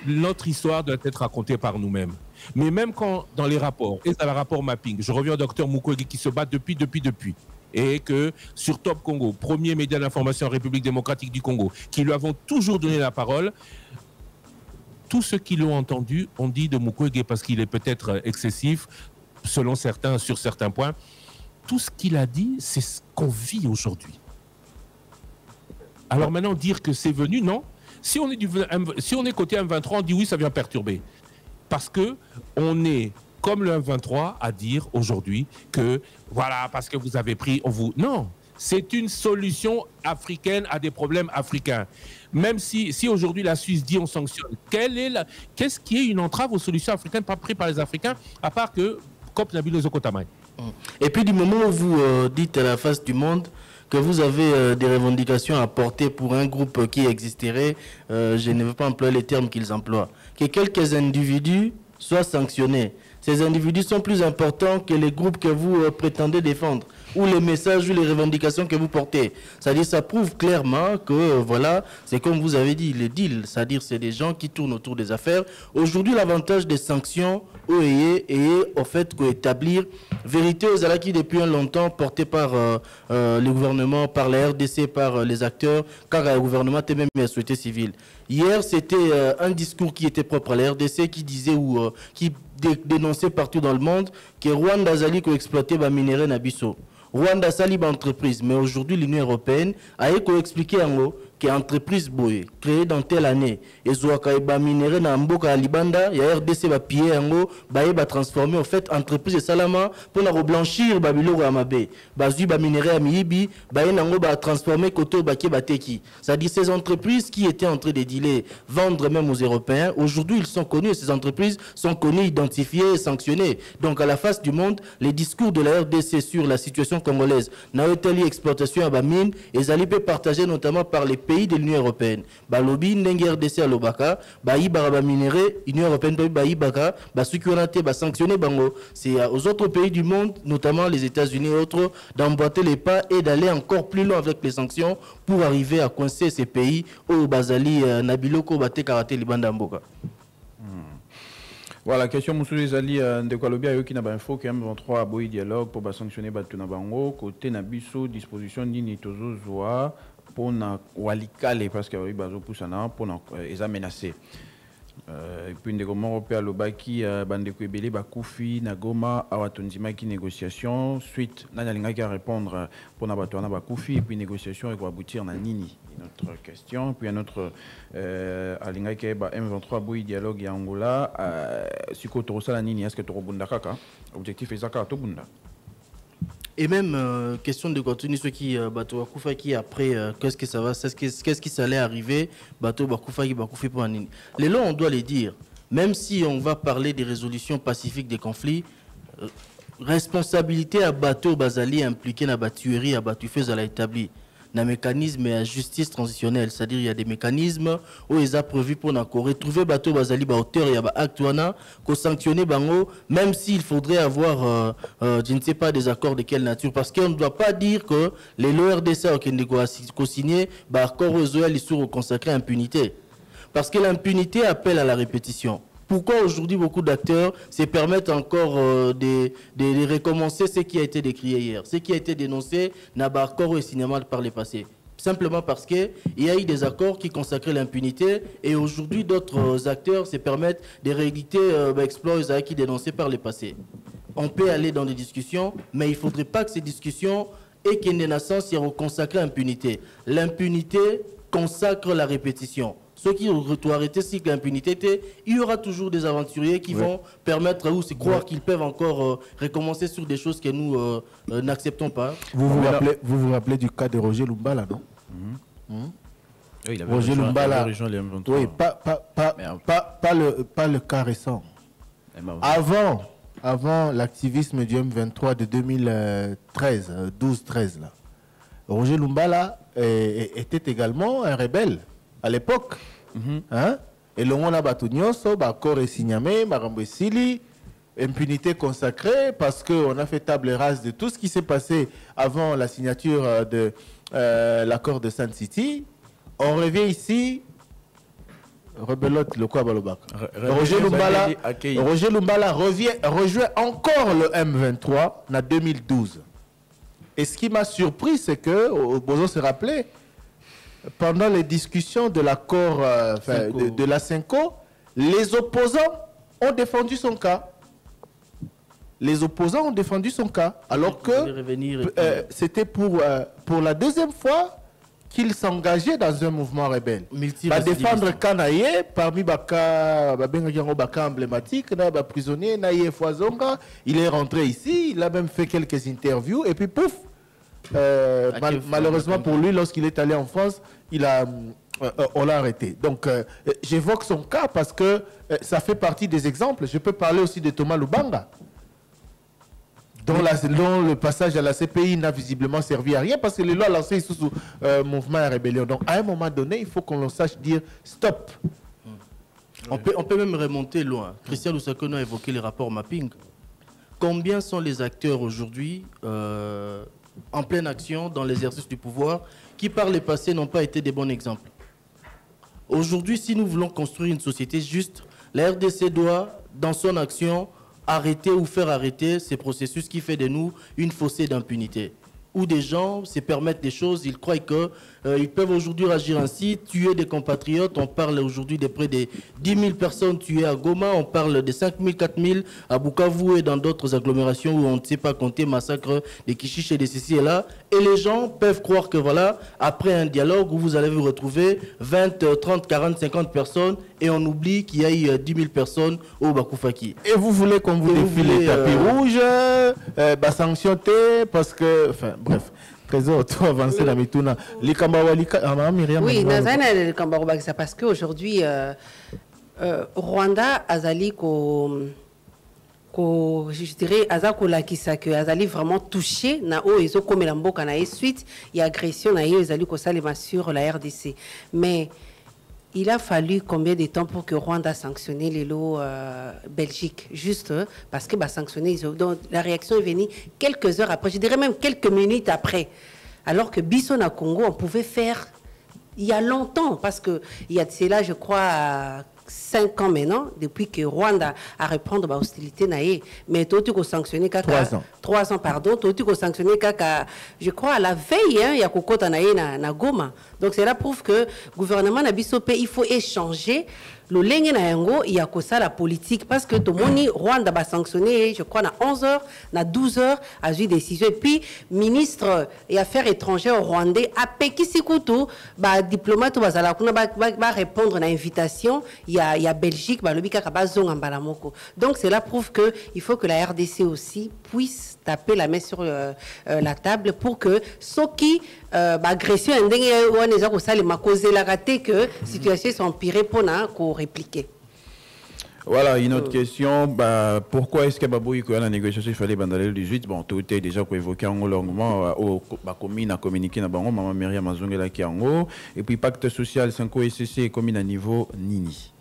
notre histoire doit être racontée par nous-mêmes. Mais même quand dans les rapports, et dans le rapport mapping, je reviens au docteur Mukwege qui se bat depuis. Et que sur Top Congo, premier média d'information en République démocratique du Congo, qui lui avons toujours donné la parole, tous ceux qui l'ont entendu ont dit de Mukwege, parce qu'il est peut-être excessif, selon certains, sur certains points, tout ce qu'il a dit, c'est ce qu'on vit aujourd'hui. Alors maintenant, dire que c'est venu, non. Si on est côté M23, on dit oui, ça vient perturber. Parce que on est comme le M23 à dire aujourd'hui que voilà, parce que vous avez pris, non, c'est une solution africaine à des problèmes africains. Même si aujourd'hui la Suisse dit on sanctionne, qu'est-ce qui est une entrave aux solutions africaines pas prises par les Africains, à part que Cop Nabilo Zokotamai. Et puis du moment où vous dites à la face du monde que vous avez des revendications à porter pour un groupe qui existerait, je ne veux pas employer les termes qu'ils emploient, que quelques individus soient sanctionnés. Ces individus sont plus importants que les groupes que vous prétendez défendre, ou les messages ou les revendications que vous portez. C'est-à-dire, ça prouve clairement que, voilà, c'est comme vous avez dit, les deals, c'est-à-dire, c'est des gens qui tournent autour des affaires. Aujourd'hui, l'avantage des sanctions est au fait d'établir vérité aux Alaki depuis un longtemps, portée par le gouvernement, par la RDC, par les acteurs, car le gouvernement était même la société civile. Hier, c'était un discours qui était propre à la RDC, qui disait ou qui dénoncer partout dans le monde que Rwanda Zali ko exploité ba minerai na biso. Rwanda sali ba entreprise, mais aujourd'hui l'Union européenne a expliqué en gros que entreprise boye créée dans telle année et zoaka ba minerai na mboka libanda ya RDC ba piller en gros ba transformer en fait entreprise salama pour na reblanchir ba biloko ya mabe ba zui ba minerai ya miyibi ba en gros ba transformer koto ba bateki. C'est-à-dire ces entreprises qui étaient en train de dealer, vendre même aux Européens, aujourd'hui ils sont connus, ces entreprises sont connues, identifiées et sanctionnées. Donc à la face du monde, les discours de la RDC sur la situation congolaise, na exploitation à ba mine et zali peut partager notamment par les pays de l'Union européenne. Balobi ndenge RDC à l'Obaka, Baïba ba minéré, Union européenne Baïbaka, Basukuanate, sanctionner bango. C'est aux autres pays du monde, notamment les États-Unis et autres, d'emboîter les pas et d'aller encore plus loin avec les sanctions pour arriver à coincer ces pays au Bazali Nabiloko Bate Karate Libanda Mboka. Voilà, question Moussou Zali de Kolobia Yoki na info que M23 a boy dialogue pour sanctionner Batuna Bango côté Nabiso disposition ni tozo zoa pour na walikale parce que oui bazo poussana pour na eza menacé. Et puis ndeko moko pe alobaki bandeko ebele bakufi na Goma awatondima ki négociation suite nani alingaki à répondre pour na bato na bakufi et puis négociation va aboutir na nini notre question puis un autre alingaki ba M23 boy dialogue ya Angola siko torosala nini est-ce que torobunda kaka objectif ezaka to bunda. Et même question de continuer ceux qui bateau Bakoufa qui après qu'est-ce que ça va, qu'est-ce qui s'allait arriver bateau Bakoufa qui Bakoufi pour un. Les lois on doit les dire, même si on va parler des résolutions pacifiques des conflits, responsabilité à bateau Bazali impliqué dans la tuerie à bateau fait à la établi. Un mécanisme à justice transitionnelle, c'est-à-dire il y a des mécanismes où ils ont prévu pour retrouver bateau Bazali ba hauteur il y a ba acte ko sanctionner bango même s'il faudrait avoir je ne sais pas des accords de quelle nature parce qu'on ne doit pas dire que les LORDC qui ont signé ba accord aux OL sur consacré impunité parce que l'impunité appelle à la répétition. Pourquoi aujourd'hui beaucoup d'acteurs se permettent encore de recommencer ce qui a été décrié hier, ce qui a été dénoncé n'a pas encore au cinéma par le passé. Simplement parce qu'il y a eu des accords qui consacraient l'impunité et aujourd'hui d'autres acteurs se permettent de rééditer exploits qui dénoncés par le passé. On peut aller dans des discussions, mais il ne faudrait pas que ces discussions aient qu'une naissance consacrer l'impunité. L'impunité consacre la répétition. Ceux qui ont arrêté si l'impunité était, il y aura toujours des aventuriers qui vont permettre ou se croire qu'ils peuvent encore recommencer sur des choses que nous n'acceptons pas. Vous vous rappelez du cas de Roger Lumbala, non? Oui, il avait Roger Lumbala, oui, pas le cas récent. Avant l'activisme du M23 de 2013, 12-13, là, Roger Lumbala était également un rebelle à l'époque. Hein? Et le monde a battu Nyonso, Bakor et Signamé, Marambo Sili, impunité consacrée parce qu'on a fait table rase de tout ce qui s'est passé avant la signature de l'accord de Sun City. On revient ici. Rebelote le quoi Balobak. Roger Lumbala rejoint encore le M23 en 2012. Et ce qui m'a surpris, c'est que, Bozo se rappelait, pendant les discussions de l'accord de la Cinco, les opposants ont défendu son cas. Les opposants ont défendu son cas. Alors que c'était pour la deuxième fois qu'il s'engageait dans un mouvement rebelle. Va défendre Kanaye parmi Baka emblématiques, prisonnier Naye Foizonga. Il est rentré ici, il a même fait quelques interviews et puis pouf. Malheureusement pour lui, lorsqu'il est allé en France, on l'a arrêté. Donc, j'évoque son cas parce que ça fait partie des exemples. Je peux parler aussi de Thomas Lubanga, dont le passage à la CPI n'a visiblement servi à rien parce que les lois lancées sous mouvement à rébellion. Donc, à un moment donné, il faut qu'on sache dire stop. On peut même remonter loin. Christian Lusakono a évoqué les rapports mapping. Combien sont les acteurs aujourd'hui en pleine action dans l'exercice du pouvoir qui par le passé n'ont pas été des bons exemples? Aujourd'hui, si nous voulons construire une société juste, la RDC doit, dans son action, arrêter ou faire arrêter ces processus qui fait de nous une fossée d'impunité. Où des gens se permettent des choses, ils croient qu'ils peuvent aujourd'hui agir ainsi, tuer des compatriotes. On parle aujourd'hui de près de 10 000 personnes tuées à Goma, on parle de 5 000, 4 000 à Bukavu et dans d'autres agglomérations où on ne sait pas compter, massacre des Kichiches et des ceci et là. Et les gens peuvent croire que voilà, après un dialogue où vous allez vous retrouver 20, 30, 40, 50 personnes et on oublie qu'il y a eu 10 000 personnes au Bakoufaki. Et vous voulez qu'on vous défile les tapis rouges, sanctionner parce que... Enfin, bref. Trésor, tout avancé dans Mituna. Les Kambawalika, Myriam. Oui, Nazana les Kambawalika, c'est parce qu'aujourd'hui, Rwanda, Azali, je dirais, Azakola Kisake, Azali vraiment touché, na o ezo comme l'amboka na suite, il y a agression na Azali Kosalema sur la RDC. Mais il a fallu combien de temps pour que Rwanda sanctionne les lots Belgique? Juste parce que sanctionner, donc la réaction est venue quelques heures après, je dirais même quelques minutes après. Alors que Bisson à Congo, on pouvait faire il y a longtemps, parce qu'il y a de cela, je crois, 5 ans maintenant, depuis que Rwanda a reprendre ma hostilité naïe. Mais tout a sanctionné 3 ans, pardon. Tout a sanctionné je crois, à la veille, il y a Kokota naïe na Goma. Donc cela prouve que le gouvernement n'a pas il faut échanger. Le lengue na yango, il y a que ça la politique parce que tout le monde Rwanda va sanctionner, je crois, na 11h, na 12h, a eu décision. Et puis, ministre et affaires étrangères rwandais, a péki sikoutou, diplomate va répondre à l'invitation. Il y a Belgique, le bika bazong en balamoko. Donc, cela prouve que il faut que la RDC aussi puisse taper la main sur la table pour que ceux qui agression la raté que situation sont empirée pour répliquer. Voilà, une autre question. Pourquoi est-ce que Babouï, quand la négociation, il fallait bandaler le 18? Bon, tout est déjà évoqué en longuement. Au commune a communiqué, maman Myriam Mazongela qui en haut. Et puis, pacte social, 5 SCC, commune à niveau Nini.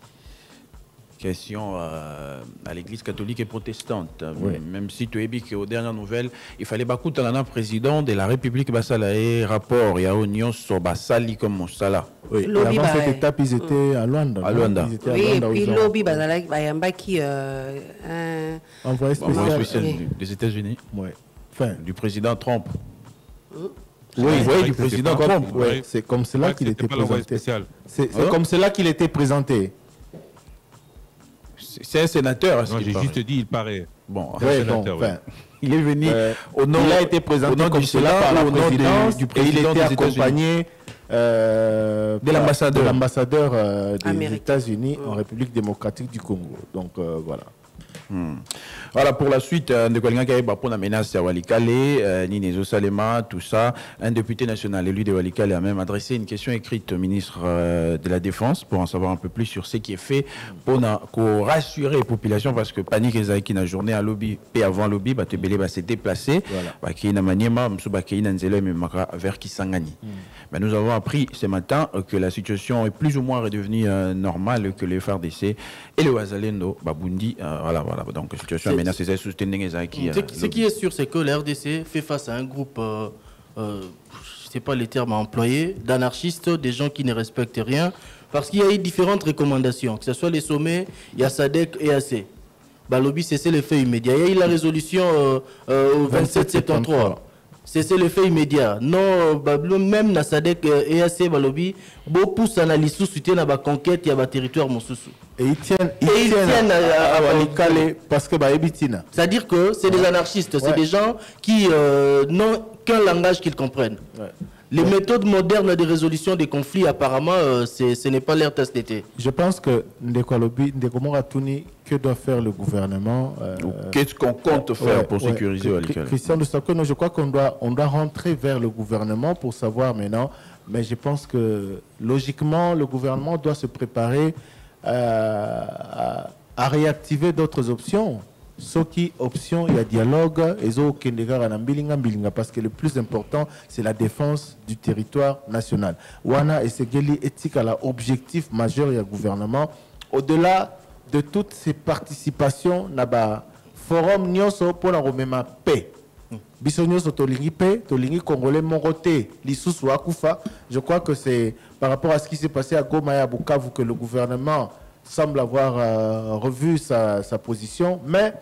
Question à l'église catholique et protestante. Oui. Même si tu es dit qu'aux dernières nouvelles, il fallait beaucoup de président de la République Bassalae, rapport, il y a union sur Bassali comme Monsala. Oui. Avant cette étape, ils étaient à Luanda. À Luanda. Oui, et puis lobby Bassalae, qui envoyé spécial des États-Unis. Ouais. Enfin, du président Trump. Oui, du président Trump. Ouais, c'est comme cela qu'il était présenté. C'est comme cela qu'il était présenté. C'est un sénateur. Non, j'ai juste dit, il paraît. Bon, il est venu au nom. Il a été présenté comme cela par la présidence du président, et il était accompagné de l'ambassadeur des États-Unis en République démocratique du Congo. Donc voilà. Voilà, pour la suite, de quelqu'un qui a pour la menace à Walikale, Ninezo Salema, tout ça, un député national élu de Walikale a même adressé une question écrite au ministre de la Défense pour en savoir un peu plus sur ce qui est fait pour rassurer les populations, parce que panique et qui n'a journée à lobby et avant lobby, Batebele s'est déplacé, qui n'a maniema, vers Kisangani. Mais nous avons appris ce matin que la situation est plus ou moins redevenue normale, que les FARDC et le Wazalendo, Babundi, voilà. Donc, la situation menace les soutenir ce qui est sûr, c'est que la RDC fait face à un groupe, je ne sais pas les termes à employer, d'anarchistes, des gens qui ne respectent rien, parce qu'il y a eu différentes recommandations, que ce soit les sommets, il y a SADC et AC. Balobi, c'est l'effet immédiat. Il y a eu la résolution au 2773. C'est l'effet immédiat. Non, même na SADC et AC Balobi, beaucoup s'analysent soutien à la conquête et à la territoire Moussousou. Et ils tiennent à Walikale parce que Baebitina. C'est-à-dire que c'est des anarchistes, c'est des gens qui n'ont qu'un langage qu'ils comprennent. Les méthodes modernes de résolution des conflits, apparemment, ce n'est pas leur tasse d'été. Je pense que que doit faire le gouvernement qu'est-ce qu'on compte faire pour sécuriser Walikale? Christian Lusakwe, je crois qu'on doit rentrer vers le gouvernement pour savoir maintenant. Mais je pense que logiquement, le gouvernement doit se préparer à réactiver d'autres options. Ce qui option, il y a dialogue, parce que le plus important, c'est la défense du territoire national. Wana et Segeli éthique à l'objectif majeur du gouvernement. Au-delà de toutes ces participations, naba forum nyoso pour la remema paix. Bisonyoso tolingi paix, tolingi congolais mongoté, lisusu akufa. Je crois que c'est par rapport à ce qui s'est passé à Goma et à Bukavu que le gouvernement semble avoir revu sa position, mais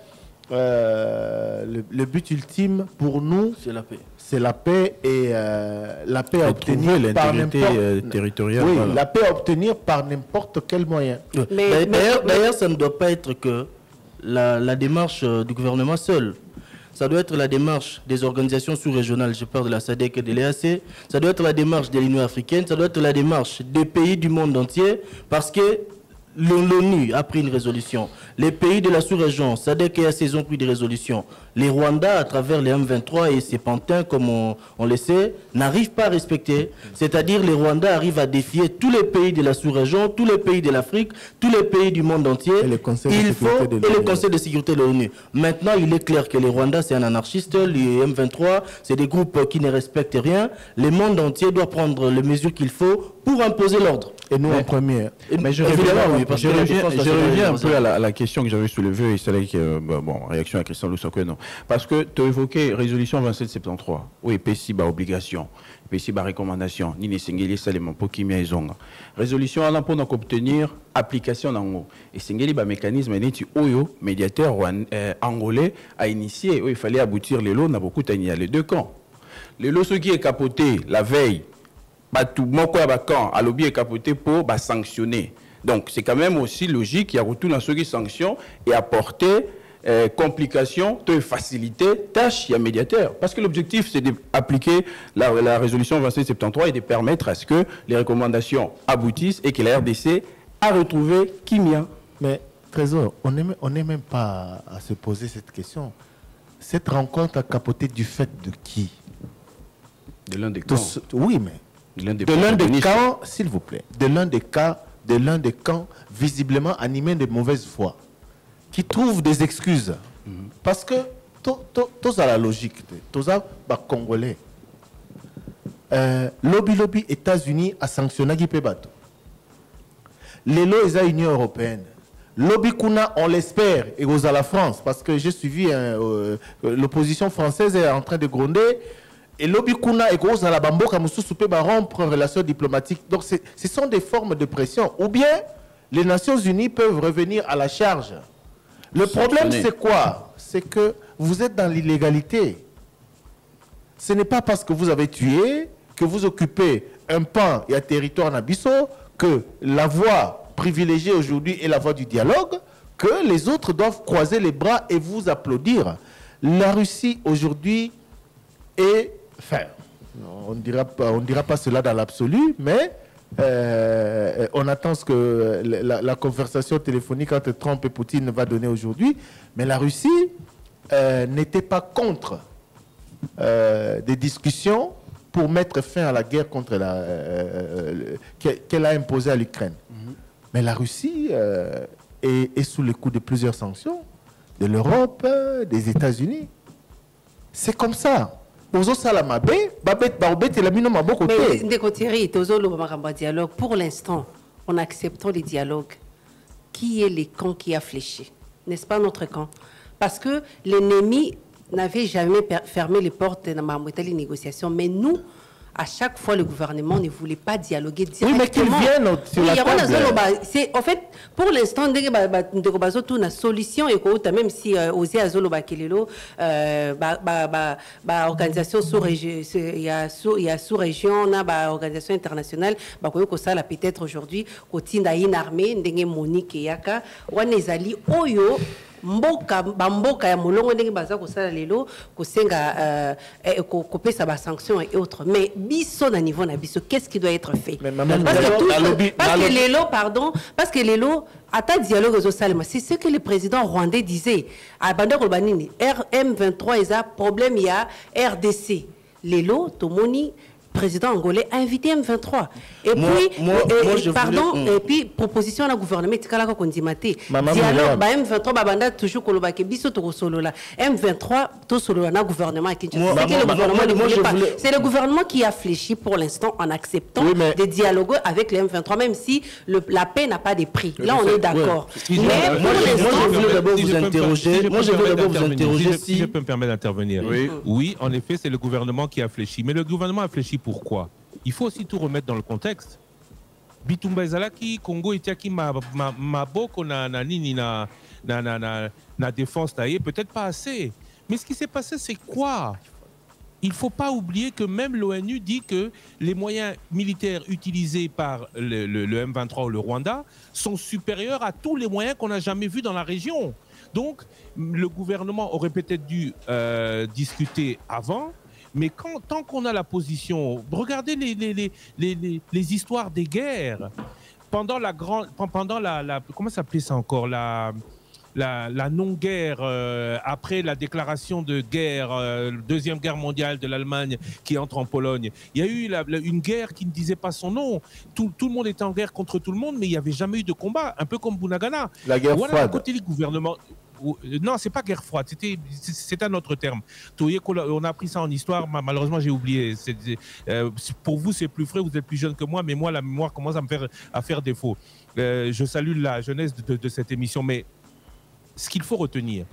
le but ultime pour nous, c'est la paix. C'est la paix et la paix à obtenir par n'importe territoriale. Oui, voilà. La paix à obtenir par n'importe quel moyen. D'ailleurs, ça ne doit pas être que la démarche du gouvernement seul. Ça doit être la démarche des organisations sous-régionales, je parle de la SADC et de l'EAC, ça doit être la démarche de l'Union africaine, ça doit être la démarche des pays du monde entier, parce que l'ONU a pris une résolution. Les pays de la sous-région, SADC et EAC ont pris des résolutions. Les Rwandais, à travers les M23 et ces pantins, comme on le sait, n'arrivent pas à respecter. C'est-à-dire les Rwandais arrivent à défier tous les pays de la sous-région, tous les pays de l'Afrique, tous les pays du monde entier. Et le Conseil de sécurité de l'ONU. Maintenant, il est clair que les Rwandais, c'est un anarchiste. Les M23, c'est des groupes qui ne respectent rien. Le monde entier doit prendre les mesures qu'il faut pour imposer l'ordre. Et nous en premier. Mais je reviens un peu à la question que j'avais soulevée, et c'est là que, réaction à Christian Lusakwe, non. Parce que tu as évoqué résolution 2773. Oui, PCI, obligation. PCI, recommandation. Ni ne sengeli salema pokimia ezonga. Résolution, on a pour obtenir application d'ango. Et sengeli, mécanisme, oyo, médiateur angolais, a initié, il fallait aboutir les lots, n'a beaucoup il y a les deux camps. Les lots, ceux qui est capoté la veille, tout moko ya camp à lobby est capoté pour sanctionner. Donc c'est quand même aussi logique, il y a retour dans ceux qui sanctionnent et apporter complications, de faciliter tâche, il y a médiateur. Parce que l'objectif c'est d'appliquer la résolution 2773 et de permettre à ce que les recommandations aboutissent et que la RDC a retrouvé Kimia. Mais Trésor, on n'est même pas à se poser cette question. Cette rencontre a capoté du fait de qui? De l'un des camps. Oui, mais de l'un des camps, s'il vous plaît, de l'un des camps visiblement animés de mauvaise foi, qui trouvent des excuses. Parce que tous à la logique, tous à Congolais, lobby États-Unis a sanctionné Guipebato. Les lois de l'Union européenne. Lobby Kuna, on l'espère, et aux à la France, parce que j'ai suivi l'opposition française est en train de gronder. Et lobby kuna et gros à la bamboka mususu pe ba rompre relations diplomatiques. Donc ce sont des formes de pression. Ou bien les Nations Unies peuvent revenir à la charge. Le problème c'est quoi? C'est que vous êtes dans l'illégalité. ce n'est pas parce que vous avez tué, que vous occupez un pan et un territoire Nabiso, que la voie privilégiée aujourd'hui est la voie du dialogue, que les autres doivent croiser les bras et vous applaudir. La Russie aujourd'hui est... Enfin, on ne dira pas cela dans l'absolu, mais on attend ce que la conversation téléphonique entre Trump et Poutine va donner aujourd'hui. Mais la Russie n'était pas contre des discussions pour mettre fin à la guerre contre qu'elle a imposée à l'Ukraine. Mais la Russie est sous le coup de plusieurs sanctions de l'Europe, des États-Unis. C'est comme ça. Mais pour l'instant, en acceptant les dialogues, qui est le camp qui a fléchi? N'est-ce pas notre camp? Parce que l'ennemi n'avait jamais fermé les portes dans ma négociation. Mais nous, à chaque fois, le gouvernement ne voulait pas dialoguer directement. Oui, mais qu'ils viennent sur la table. En fait, pour l'instant, la solution est que même si osé azolo bakilelo, organisation il y a sous-région, na organisation internationale, ça la peut-être aujourd'hui, kotinda une armée, ndenge Monique yaka, wanezali oyo. Mboka ya molongo ndenge baza kosala lelo kosenga kopesa ba sanctions et autres, mais biso na niveau na biso, qu'est-ce qui doit être fait? Parce que lelo ata dialogue aux salma, c'est ce que le président rwandais disait à banda kolbanini M23 eza problème il y a RDC lelo tomoni président angolais a invité M23. Et puis, proposition à la gouvernement, dialogue M23, babanda toujours kolobake biso to solola. M23 to solola na gouvernement qui c'est le gouvernement qui a fléchi pour l'instant en acceptant des dialogues avec les M23, même si la paix n'a pas de prix. Là, on est d'accord. Mais moi, je voulais d'abord vous interroger. Si je peux me permettre d'intervenir. Oui, en effet, c'est le gouvernement qui a fléchi. Mais le gouvernement a fléchi pourquoi? Il faut aussi tout remettre dans le contexte. Bitumba ezalaki Congo etiaki maboko na défense taillée, peut-être pas assez. Mais ce qui s'est passé, c'est quoi? Il ne faut pas oublier que même l'ONU dit que les moyens militaires utilisés par le M23 ou le Rwanda sont supérieurs à tous les moyens qu'on n'a jamais vus dans la région. Donc, le gouvernement aurait peut-être dû discuter avant. Mais tant qu'on a la position, regardez les histoires des guerres. Pendant la comment s'appelait ça encore, la non-guerre après la déclaration de guerre, Deuxième Guerre mondiale de l'Allemagne qui entre en Pologne. Il y a eu une guerre qui ne disait pas son nom. Tout le monde était en guerre contre tout le monde, mais il n'y avait jamais eu de combat, un peu comme Bunagana. La guerre froide. À côté du gouvernement. Non, c'est pas guerre froide, c'est un autre terme. On a appris ça en histoire, malheureusement j'ai oublié. Pour vous c'est plus frais, vous êtes plus jeune que moi, mais moi la mémoire commence à faire défaut. Je salue la jeunesse de cette émission, mais ce qu'il faut retenir,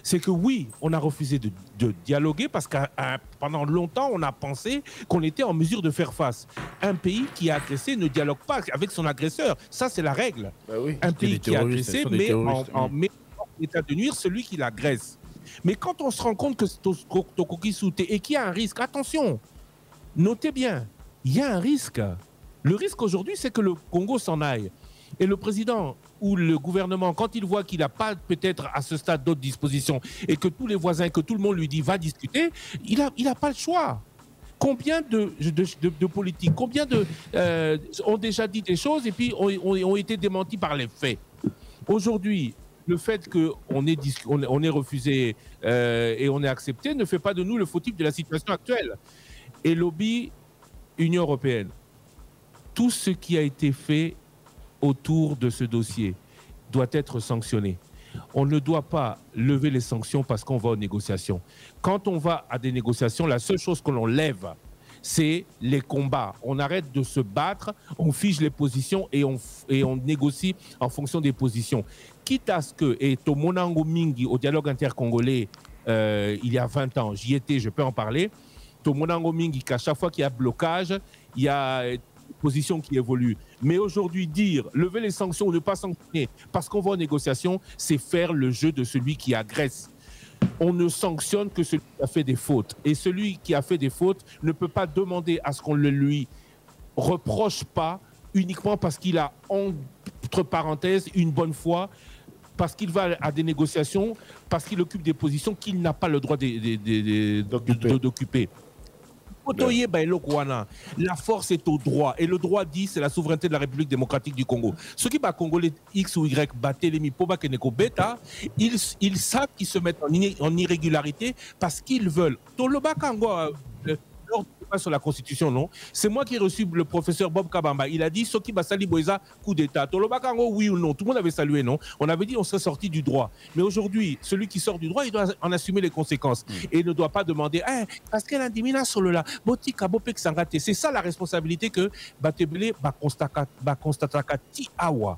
c'est que oui, on a refusé de dialoguer parce que pendant longtemps, on a pensé qu'on était en mesure de faire face. Un pays qui a agressé ne dialogue pas avec son agresseur. Ça, c'est la règle. Un pays qui a agressé met en état de nuire celui qui l'agresse. Mais quand on se rend compte que Tokoki Souté et qu'il y a un risque, attention, notez bien, il y a un risque. Le risque aujourd'hui, c'est que le Congo s'en aille. Et le président ou le gouvernement, quand il voit qu'il n'a pas peut-être à ce stade d'autres dispositions et que tous les voisins, que tout le monde lui dit va discuter, il a pas le choix. Combien de politiques, combien ont déjà dit des choses et puis ont été démentis par les faits. Aujourd'hui, le fait qu'on ait refusé et on ait accepté ne fait pas de nous le fautif de la situation actuelle. Et lobby, Union européenne, tout ce qui a été fait autour de ce dossier doit être sanctionné. On ne doit pas lever les sanctions parce qu'on va aux négociations. Quand on va à des négociations, la seule chose que l'on lève, c'est les combats. On arrête de se battre, on fige les positions et on négocie en fonction des positions. Quitte à ce que, et Tomonango Mingi, au dialogue intercongolais, il y a 20 ans, j'y étais, je peux en parler, Tomonango Mingi, qu'à chaque fois qu'il y a blocage, il y a une position qui évolue. Mais aujourd'hui, dire, lever les sanctions ou ne pas sanctionner parce qu'on va aux négociations, c'est faire le jeu de celui qui agresse. on ne sanctionne que celui qui a fait des fautes. Et celui qui a fait des fautes ne peut pas demander à ce qu'on le lui reproche pas uniquement parce qu'il a, entre parenthèses, une bonne foi, parce qu'il va à des négociations, parce qu'il occupe des positions qu'il n'a pas le droit d'occuper. La force est au droit. Et le droit dit, c'est la souveraineté de la République démocratique du Congo. Ceux qui battent Congolais X ou Y, ils savent qu'ils se mettent en irrégularité parce qu'ils veulent. Sur la Constitution, non? C'est moi qui ai reçu le professeur Bob Kabamba. Il a dit Soki Basali Boeza, coup d'État. Tolobakango, oui ou non? Tout le monde avait salué, non? On avait dit on serait sorti du droit. Mais aujourd'hui, celui qui sort du droit, il doit en assumer les conséquences. Et il ne doit pas demander parce qu'elle a dit sur le là, Botika Bopek Sangate. C'est ça la responsabilité que Batebele Bakonstataka Ti Awa.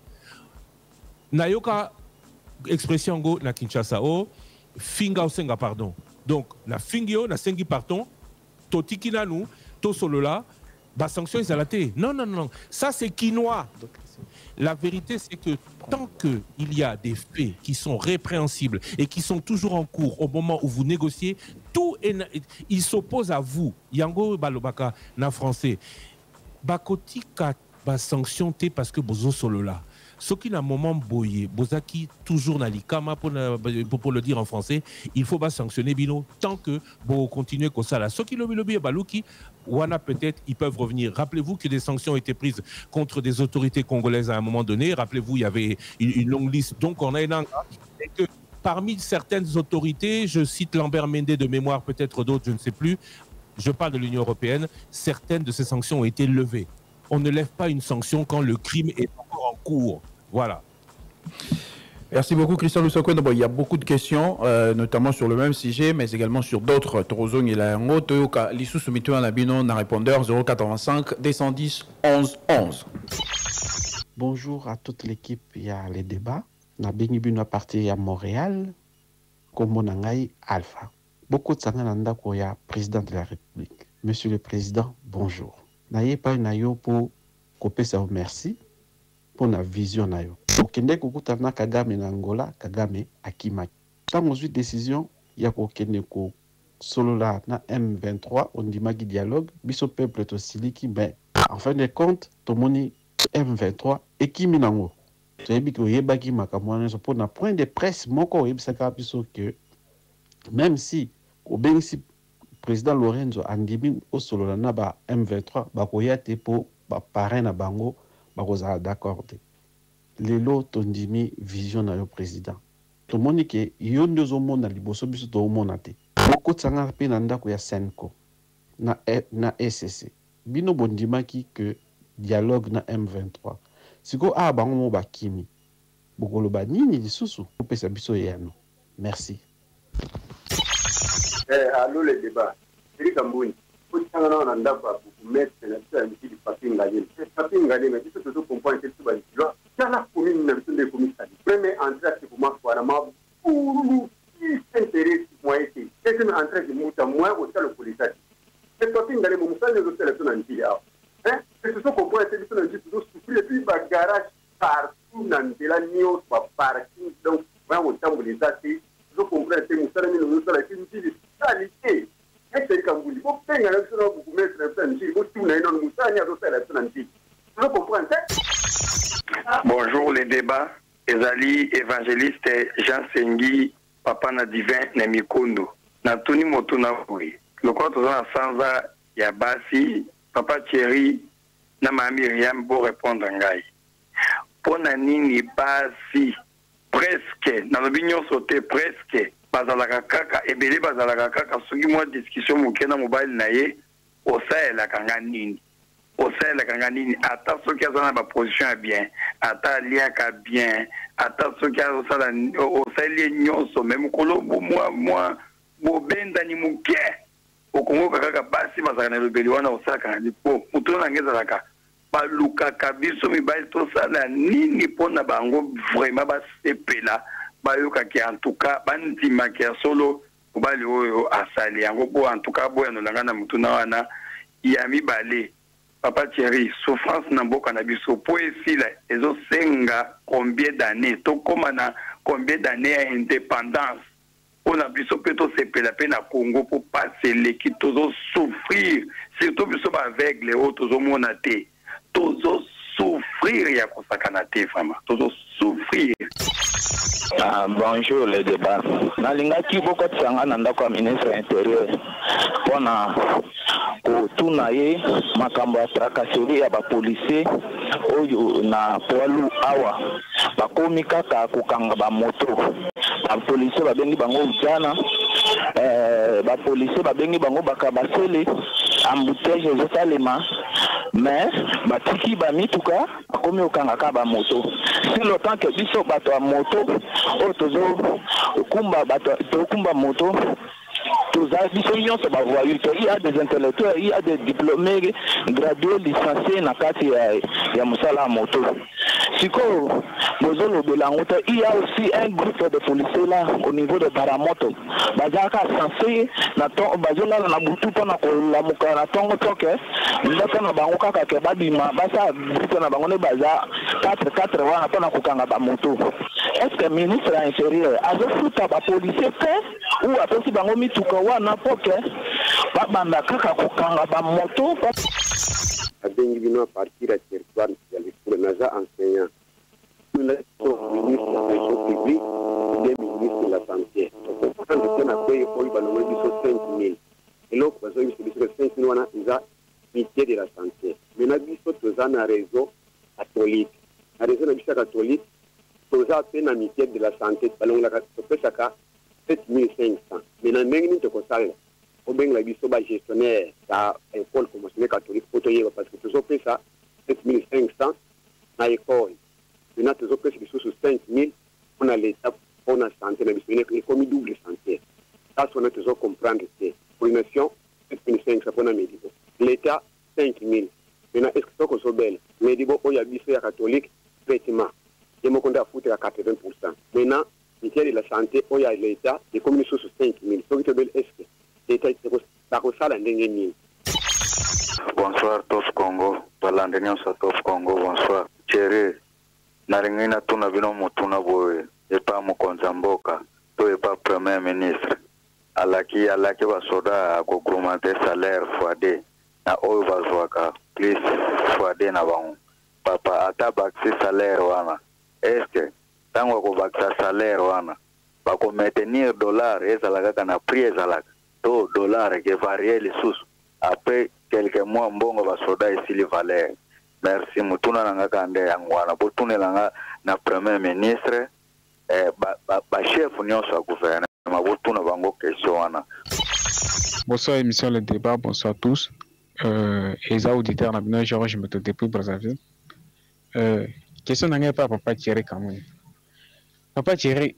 Nayoka, expression go na Kinshasa, Finga ou Senga, pardon. Donc, la Fingio, la Sengi, pardon. Totikina nous, Tosolola, sanction est non, non, non. Ça, c'est quinoa. La vérité, c'est que tant qu'il y a des faits qui sont répréhensibles et qui sont toujours en cours au moment où vous négociez, il s'oppose à vous. Yango Balobaka, na français. Bakotika, sanction parce que bozo solola. Ce qui n'a moment boyé, Bozaki toujours n'a l'ikama pour le dire en français, il faut pas sanctionner Bino tant que vous continuez comme ça là. Ce qui le lobby et Balouki, Wana peut-être ils peuvent revenir. Rappelez-vous que des sanctions ont été prises contre des autorités congolaises à un moment donné. Rappelez-vous, il y avait une longue liste. Donc on a et que parmi certaines autorités, je cite Lambert Mende de mémoire, peut-être d'autres, je ne sais plus. Je parle de l'Union européenne. Certaines de ces sanctions ont été levées. On ne lève pas une sanction quand le crime est encore en cours. Voilà. Merci beaucoup, Christian Lusakwen. Il y a beaucoup de questions, notamment sur le même sujet, mais également sur d'autres. Torozong et la Yango, Toyoka, Lissou Soumitou en Labino, un répondeur 085 210 11 11. Bonjour à toute l'équipe. Il y a les débats. Nabinibino parti à Montréal, comme Nangai Alpha. Beaucoup de Sangananda Koya, président de la République. Monsieur le Président, bonjour. N'ayez pas une ayo pour couper ça, merci. Pour la vision nayo. Okende kokutana Kagame na Angola, Kagame akimaki. Tant aux décision, il y a kokende ko solo là na M23, on dit magi dialogue, biso peuple to siliki, mais en fin de compte, tomoni M23 ekimi nango. Toyebi ko yebaki makamwana so pour na point de presse moko yebisaka biso que même si au bensi président Lorenzo andimi au solo là na ba M23 ba koyate po ba parrain na bango. D'accord. Les lots tondimi vision na yo président. Tout le monde qui yo ndozo mona liboso biso to mona te. Beaucoup tsanga pe na ndako ya Senko na SCC. Bino bondimaki que dialogue na M23. Siko bango mo bakimi. Bokolo ba nini lisusu pesa biso yano. Merci. Allô les débats. Eric Ambuni. Pour tsanga na ndako pour mettre la petit papier ngale. Papier ngale mais tout ce comprendre que tout va dire. Ça la commune na biso de commune ça. Premier entrée c'est pour moi pour ma pour qui s'intéresse moi été. Deuxième entrée de muta moi au tal politique. C'est papier ngale mon ça les autres élections en Chili. Hein? C'est ce qu'on comprend c'est biso na dit tout souffrir et puis ba garage partout dans de la news ba parking donc moi au temps les athées. Je comprends c'est mon ça nous ça la qui dit qualité. C'est comme vous dites, vous pouvez vous mettre vous tournez dans le moussani à vous comprenez? Bonjour les débats. Ezali évangéliste Jean Sengi, papa na divin Nemikondo. Na tuni motuna oui. Le compte dans sanza ya basi, papa Thierry na mami Miriam pour répondre ngai. Pona nini basi presque na l'opinion sauté presque. Bazalaka kaka ebele bazalaka kaka soki mwa discussion mokena mobile na ye osalelaka nini ata soki aza na position ya bien ata aliaka bien ata soki azosala osali nyonso me mokolo mwa bobendani moke okongoka kaka basi bazalaka na elobeli wana osalaka na lipo moto nange ezalaka balukaka biso mibali tosala nini mpona bango vraiment basepela bayokaki en tout cas bandimaki ya solo mobali oyo asali yango bo en tout cas boya nolanga na mutuna wana ya mibale papa Thierry souffrance na mboka na biso po esila ezosenga combien d'années tokoma na combien d'années ya indépendance On a biso peut sepela pe na Congo pour passer l'équipe tous souffrir surtout biso avec les autres tous monaté tous souffrir ya kosakana te vraiment tous souffrir. Bonjour les débats. Nalingaki beaucoup de sanga nanda kwa ministre intérieur. Pona kotuna ye makambo ya trakaseri ya ba policier oyo na poalu awa bakomi kaka kokanga ba moto. Ba policier babengi bango jana ba policier babengi bango bakabasele embouteillage ezosalema mais batiki bamituka bakomi okanga ka ba moto. Si le temps que biso bato a moto o tozo kumba bato kumba moto tous biso nyonso ba voyou, il y a des intellectuels, il y a des diplômés gradués licenciés na kati ya musala moto. Siko bozolo belangote, il y a aussi un groupe de policiers là au niveau de Baramoto. Bazaka censé na to bazola na butu pona ko la muka na tongo toke ndaka na bango kaka ke badima basa groupe na bango ne baza 4 wana pona kokanga ba moto. Est-ce que ministre intérieur azofuta ba policier fait ou apesi bango mituka wana poke babanda kaka kokanga ba moto abengi bino partir à territoire ya les naza enseignant le ministre public le ministre de la santé donc on a payé pour il va nommer 5 000 et l'autre parce que 5 000 wana isa métier de la santé mais na biso toza na réseau catholique na réseau na biso catholique toza pe na métier de la santé balonga ka topesaka 7500 mais na ndenge nini tokosala obenga biso ba gestionnaire ya école conventionnelle catholique potoyeba parce que tozopesa 7500 na école maintenant tozopesa biso 5000 on a l'état on a santé na biso ne comme double santé ça on a toujours comprendre que coordination 7500 pour na médico l'état 5000 maintenant est-ce que tokosobela médico oya biso ya catholique traitement yemo konda futa 80% maintenant ministère de la santé oya l'état et comme sur 5000 donc tu bel est-ce l'État takosala ndenge nini. Bonsoir Top Congo balandeni sa Top Congo bonsoir chere naringina tuna bino mutuna boye epa mokonza mboka to epa premier ministre alaki basoda ko augmenter salaire fois2 na oyo bazwaka plus fois2 na bango papa ata baxi salaire wana est-ce tango ko baksa salaire wana bako maintenir dollar ezalaka kana prix ezalaka to dollar que varie les sous après quelques mois mbongo basoda ici les valeurs merci mutuna nanga kande yangwana botunelanga na premier ministre ba chef nyonso ya gouvernement botuna bango question wana. Bonsoir émission le débat, bonsoir tous. Les auditeurs na bino Georges Meto depuis Brazzaville. Question nanga pa papa Thierry quand même. Papa Thierry,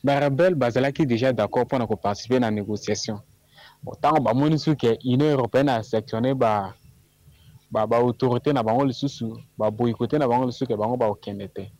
Barabel Bazalaki déjà d'accord pour participer à la négociation. Autant que l'Union européenne a sectionné l'autorité na bango lisusu ba boycotter na bango lisusu ke bango ba okendete.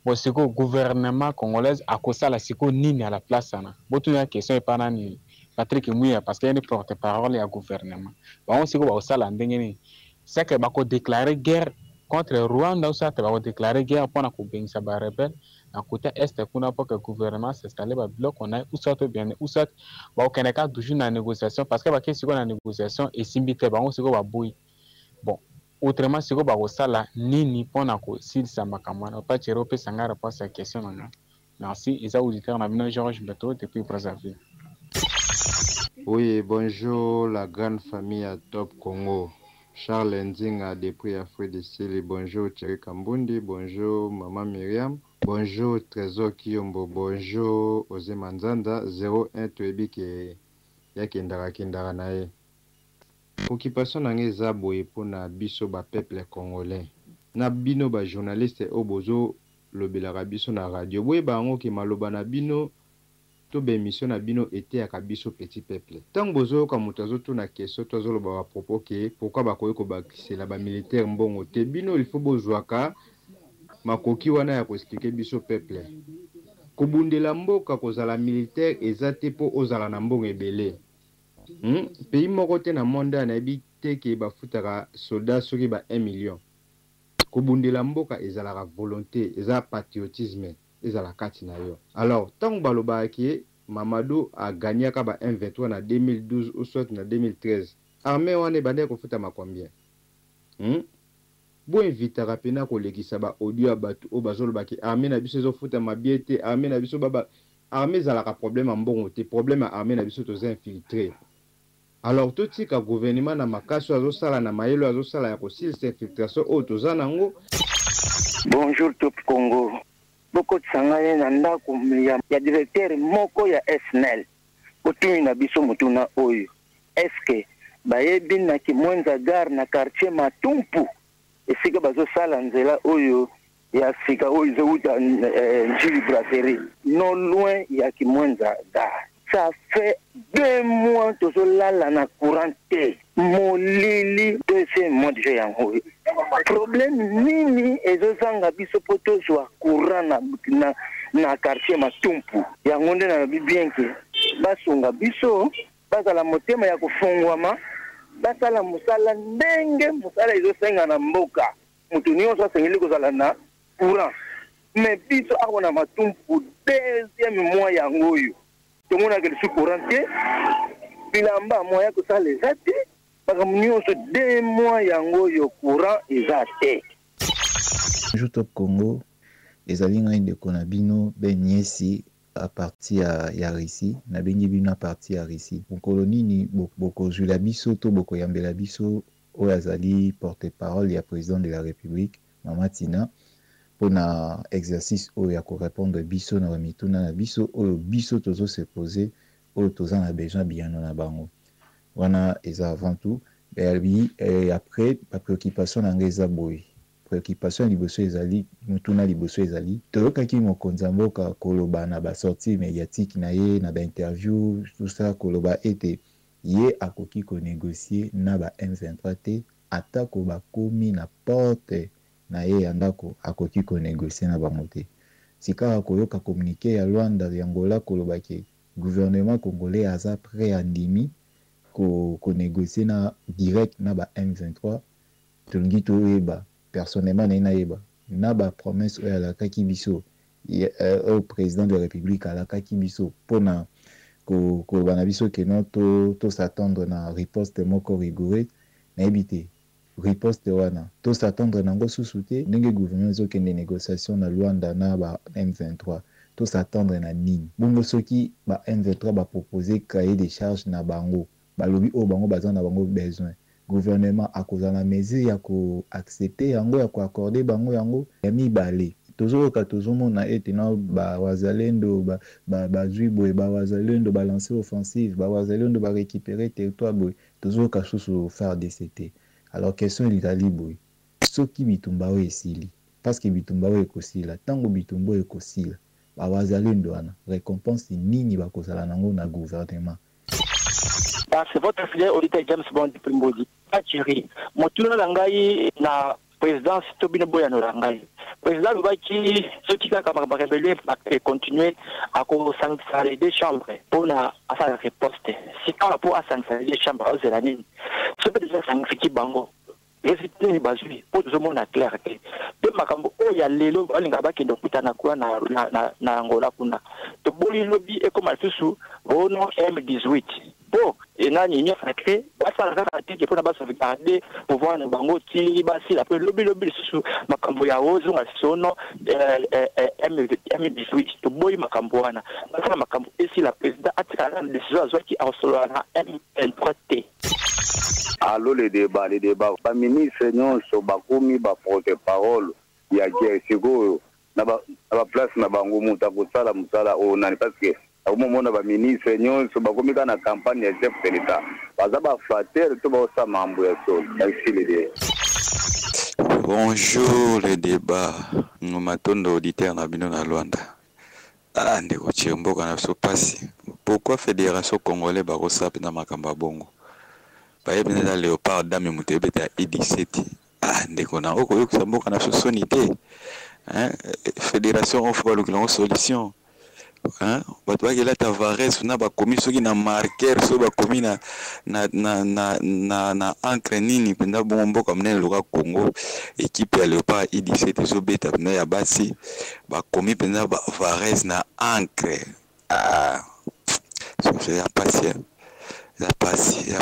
Bon c'est que le gouvernement congolais a kosa la siko nini à la place ana. Botu na question e pana ni Patrick Mouya parce qu'il y a une porte-parole ya gouvernement. Bango siko ba osala ndenge ni. C'est que ba ko déclarer guerre contre Rwanda ou ça te va déclarer guerre pour na ko bengisa ba rebelle. À côté est kuna pour que le gouvernement s'installe ba bloc on a ou soit bien ou soit ba okeneka toujours na négociation parce que ba ke siko na négociation et simbite bango siko ba boui. Bon, autrement, si vous avez nini pona ko s'il s'amakamana pas tirer pe sanga réponse à la question là. Merci, les auditeurs na bino Georges Beto depuis Brazzaville. Oui, bonjour la grande famille à Top Congo. Charles Nzinga depuis Afrique du Sud. Bonjour Thierry Kambundi, bonjour Maman Myriam, bonjour Trésor Kiyombo, bonjour Ose Manzanda 01 Twebi ke yakendara kendara nae. Occupation nange za boye pona biso ba peuple congolais na bino ba journaliste obozo lobelaka biso na radio boye bango ke maloba na bino to be émission na bino était ya biso petit peuple tant bozo ka mutazo to na question to zo loba propos ke pourquoi ba koyi ko bakisela ba militaire mbongo te bino il faut bozwaka makoki wana ya ko expliquer biso peuple kobundela mboka kozala militaire ezate po ozala na mbongo ebele. Pays moko te na monde na bité ke bafutaka soldat soki ba 1 million. Kobundela mboka ezalaka volonté, eza patriotisme, ezala kati na yo. Alors, tant baloba ke Mamadou a gagné à 1-23 en 2012 ou soit en 2013. Armée on est bandé qu'on fait à combien? Bon invite rapidement qu'on l'équisa ba audio abatu au bazol baki armée na biso zo futa mabiete armée na biso baba armée za la problème en bon te problème armée na biso to infiltré. Alors tout ce que le gouvernement na makaso azo sala na mayelo azo sala ya ko sil infiltration o to za nango. Bonjour Top Congo. Beaucoup de sangaye na ndako ya directeur moko ya SNEL. Otuni na biso mutuna oyo. Eske bayebi na kimwenza gare na quartier Matumpu. Esika bazo sala nzela oyo ya sika oyo zeuta njili brasserie. Non loin ya kimwenza gare. Ça fait 2 mois que je suis na courant. Molili 2 mois déjà yango. Problème nini ezozanga biso poto zwa courant na quartier Matumpu. Yango nde na bien que basunga biso bazala motema ya kufungwama basala musala ndenge musala ezosenga na mboka. Mutu nyonso asengeli kozala na courant. Mais biso akona Matumpu 2e mois yango yo. Tout le monde a quelque chose couranté. Bilamba moyen que ça les a été. Parce que nous sommes 2 mois yango yo courant et ça été. Bonjour Top Congo. Les alliés de Konabino Benyesi à partir à Yarisi. Na Benyebino à partir à Yarisi. Mon colonie ni boko Julabiso to boko Yambelabiso Oyazali porte-parole et président de la République Mamatina. Pour un exercice où il y a répondre biso na mituna na biso ou biso tozo se poser ou toza na besoin bien na bango wana eza avant tout et après la préoccupation na ngeza boy préoccupation liboso ezali mutuna liboso ezali toyoka ki mokonza mboka koloba na ba sortie médiatique na ye na ba interview tout ça koloba était ye akoki ko négocier na ba M23 te atako ba komi na porte na ye yandako akoki ko négocier na bango te sika koyoka communiquer ya Luanda ya Angola kolobaki gouvernement congolais aza prêt à ndimi ko négocier na direct na ba M23 tongi to yeba personnellement na yeba na ba promesse oya la kaki biso au président de la République à la kaki biso pona ko bana biso ke no to s'attendre na riposte moko rigoureuse na ebité riposte wana to s'attendre nango susute ndenge gouvernement ezokende négociation na Luanda na ba M23 to s'attendre na nini bongo soki ba M23 ba proposer cahier des charges na bango balobi o bango bazana na bango besoin gouvernement akoza na mesure ya ko accepter yango ya ko accorder bango yango ya mibale tozoka tozomona ete na ba wazalendo ba juibo ba wazalendo ba lancer offensive ba wazalendo ba récupérer territoire boy tozoka susu faire DCT. Alors question l'Italie boy soki bitumba o esili parce que bitumba o ekosila tango bitumba o ekosila ba wazalendo wana récompense nini bakozala nango na gouvernement. C'est votre fidèle auditeur James Bond Primbodi Thierry motuna langai na présidence Tobino Boyano langai président Lubaki soki kaka ba rebelle et continuer à ko sanctionner des chambres pour na asa riposte si quand pour sanctionner des chambres aux zelanini ce peut déjà sanctionner bango résultat ni bazui pour tout le monde clair que de makambo o ya lelo balinga bakendo kutana kwa na Angola kuna to boli lobby et comme alfusu ono M18 bon et nani ni fait basa la tête pour na basa sauvegarder pouvoir na bango ti basi après lobby susu makambo ya ozo ngasono M18 to boy makambo wana basa makambo esi la président atikana décision azwaki ausolo na M23T. Allô les débats, ba ministre nyonso bakomi ba porte-parole ya guerre sikoyo na ba place na bango muta kosala musala o nani parce que au moment na ba ministre nyonso bakomi kana campagne ya chef de l'État baza ba flatter to ba sa mambo ya so merci les débats. Bonjour les débats, nous matondo auditeur na bino na Luanda. Ah ndeko chimbo kana so pasi. Pourquoi fédération congolaise ba rosape na makamba bongo? Baye bina Léopard dame mutebeta I17 ah ndeko na oko yokusa mboka na sosonité hein fédération offre le solution hein bato bakela Tavares na ba komi soki na marqueur so ba komi na encre nini penda bon mboka mnene loka Congo équipe ya Léopard I17 so beta na ya basi ba komi penda ba Vares na encre ah ya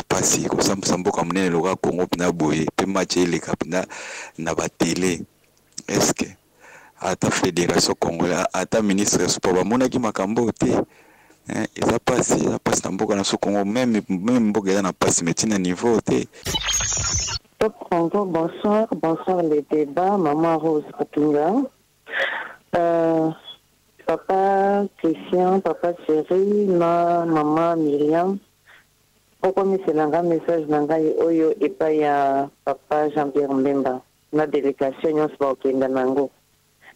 pasi kosambisa mboka monene loka Congo mpena boye mpe match eleka mpena na batele. Eske ata fédération congolaise ata ministre ya sport bamonaki makambo te eza pasi na mboka na so Congo, même mboka eza na pasi mais tina niveau te. Top Congo, bonsoir les débats, maman Rose Katunga, papa Christian, papa Thierry, maman Myriam. Pourquoi me c'est un message nangai oyo et pas ya papa Jean-Pierre Mbemba na délégation nyonso ba okenda nango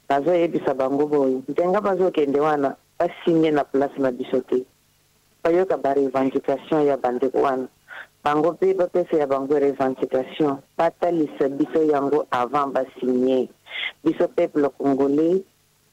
bazo yebisa bango boyo ndenga bazo okende wana basinye na place na biso te bayoka ba revendication ya bandeko wana bango pe bapesa ya bango revendication batalisa biso yango avant basinye biso peuple congolais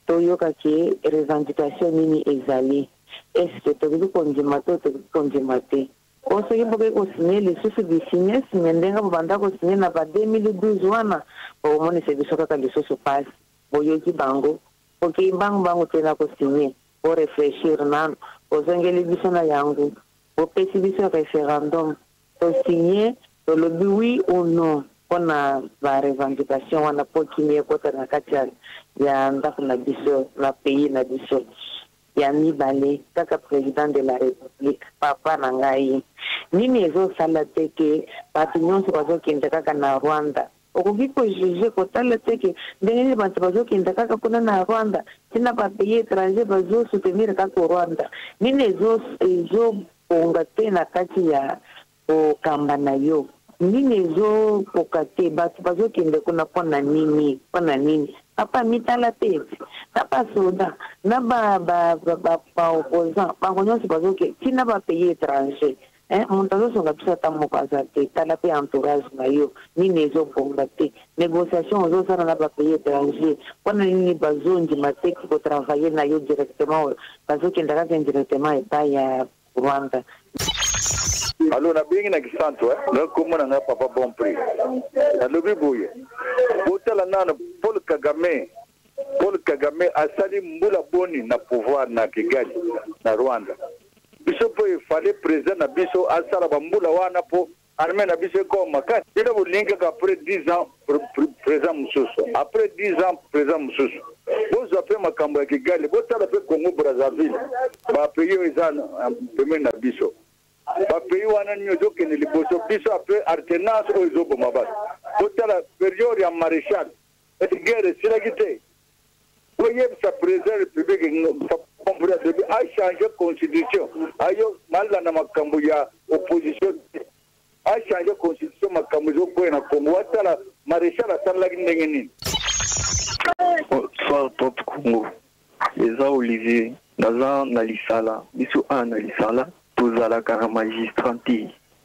toyoka ke revendication nini ezali est-ce que tobi kondima to tobi kondima te Conseiller pour signer les sources de signer, si Mendenga Banda signer na ba 2012 wana, au moins c'est biso kaka les sources passe, boyoki bango, pour que bango tena ko signer, pour réfléchir nan, pour zengeli biso na yango, pour pesi biso référendum, pour signer, pour le oui ou non, pour na ba revendication wana pour kimie kota na katia ya ndako na biso, na pays na biso. Yami Balé, kaka président de la République, papa nangai. Nini ezo sala teke, batu nyonso bazo kende kaka na Rwanda. Okoki ko juge ko sala teke, ndenge batu bazo kende kaka kuna na Rwanda, tina ba pays étranger bazo soutenir kaka Rwanda. Nini ezo ponga te na kati ya o kamba na yo. Nini ezo pokate, batu bazo kende kuna pona nini. Papa mitala tete, papa soda, na ba opposant, bango nyonso bazoke, tina ba pays étranger. Montazo songa pisa tamu kazate, tala pe entourage na yo, nini ezo bonga te. Négociation ozo sara na ba pays étranger, wana nini bazonji mateki ko travailler na yo directement, bazoke ndaka indirectement eta ya Rwanda. Alors, na bingi na kisanto na komona na papa bon prix na lobi boye botala nana Paul Kagame asali mbula boni na pouvoir na Kigali na Rwanda biso po fallait président na biso asala bambula wana po armée na biso ko makati ila bolinga ka après 10 ans président mususu après 10 ans président mususu bozo après makambo ya Kigali botala pe Congo Brazzaville ba pays ezana pemena na biso ba pays wana nyozo kene liboso biso après alternance ozo bomabas botala période ya maréchal et guerre silagite voyez sa président république a changé constitution ayo malala na makambo ya opposition a changé constitution makambo zo ko na Congo watala maréchal atala ndenge nini soit Top Congo Eza Olivier naza na lisala biso na lisala tozalaka magistrat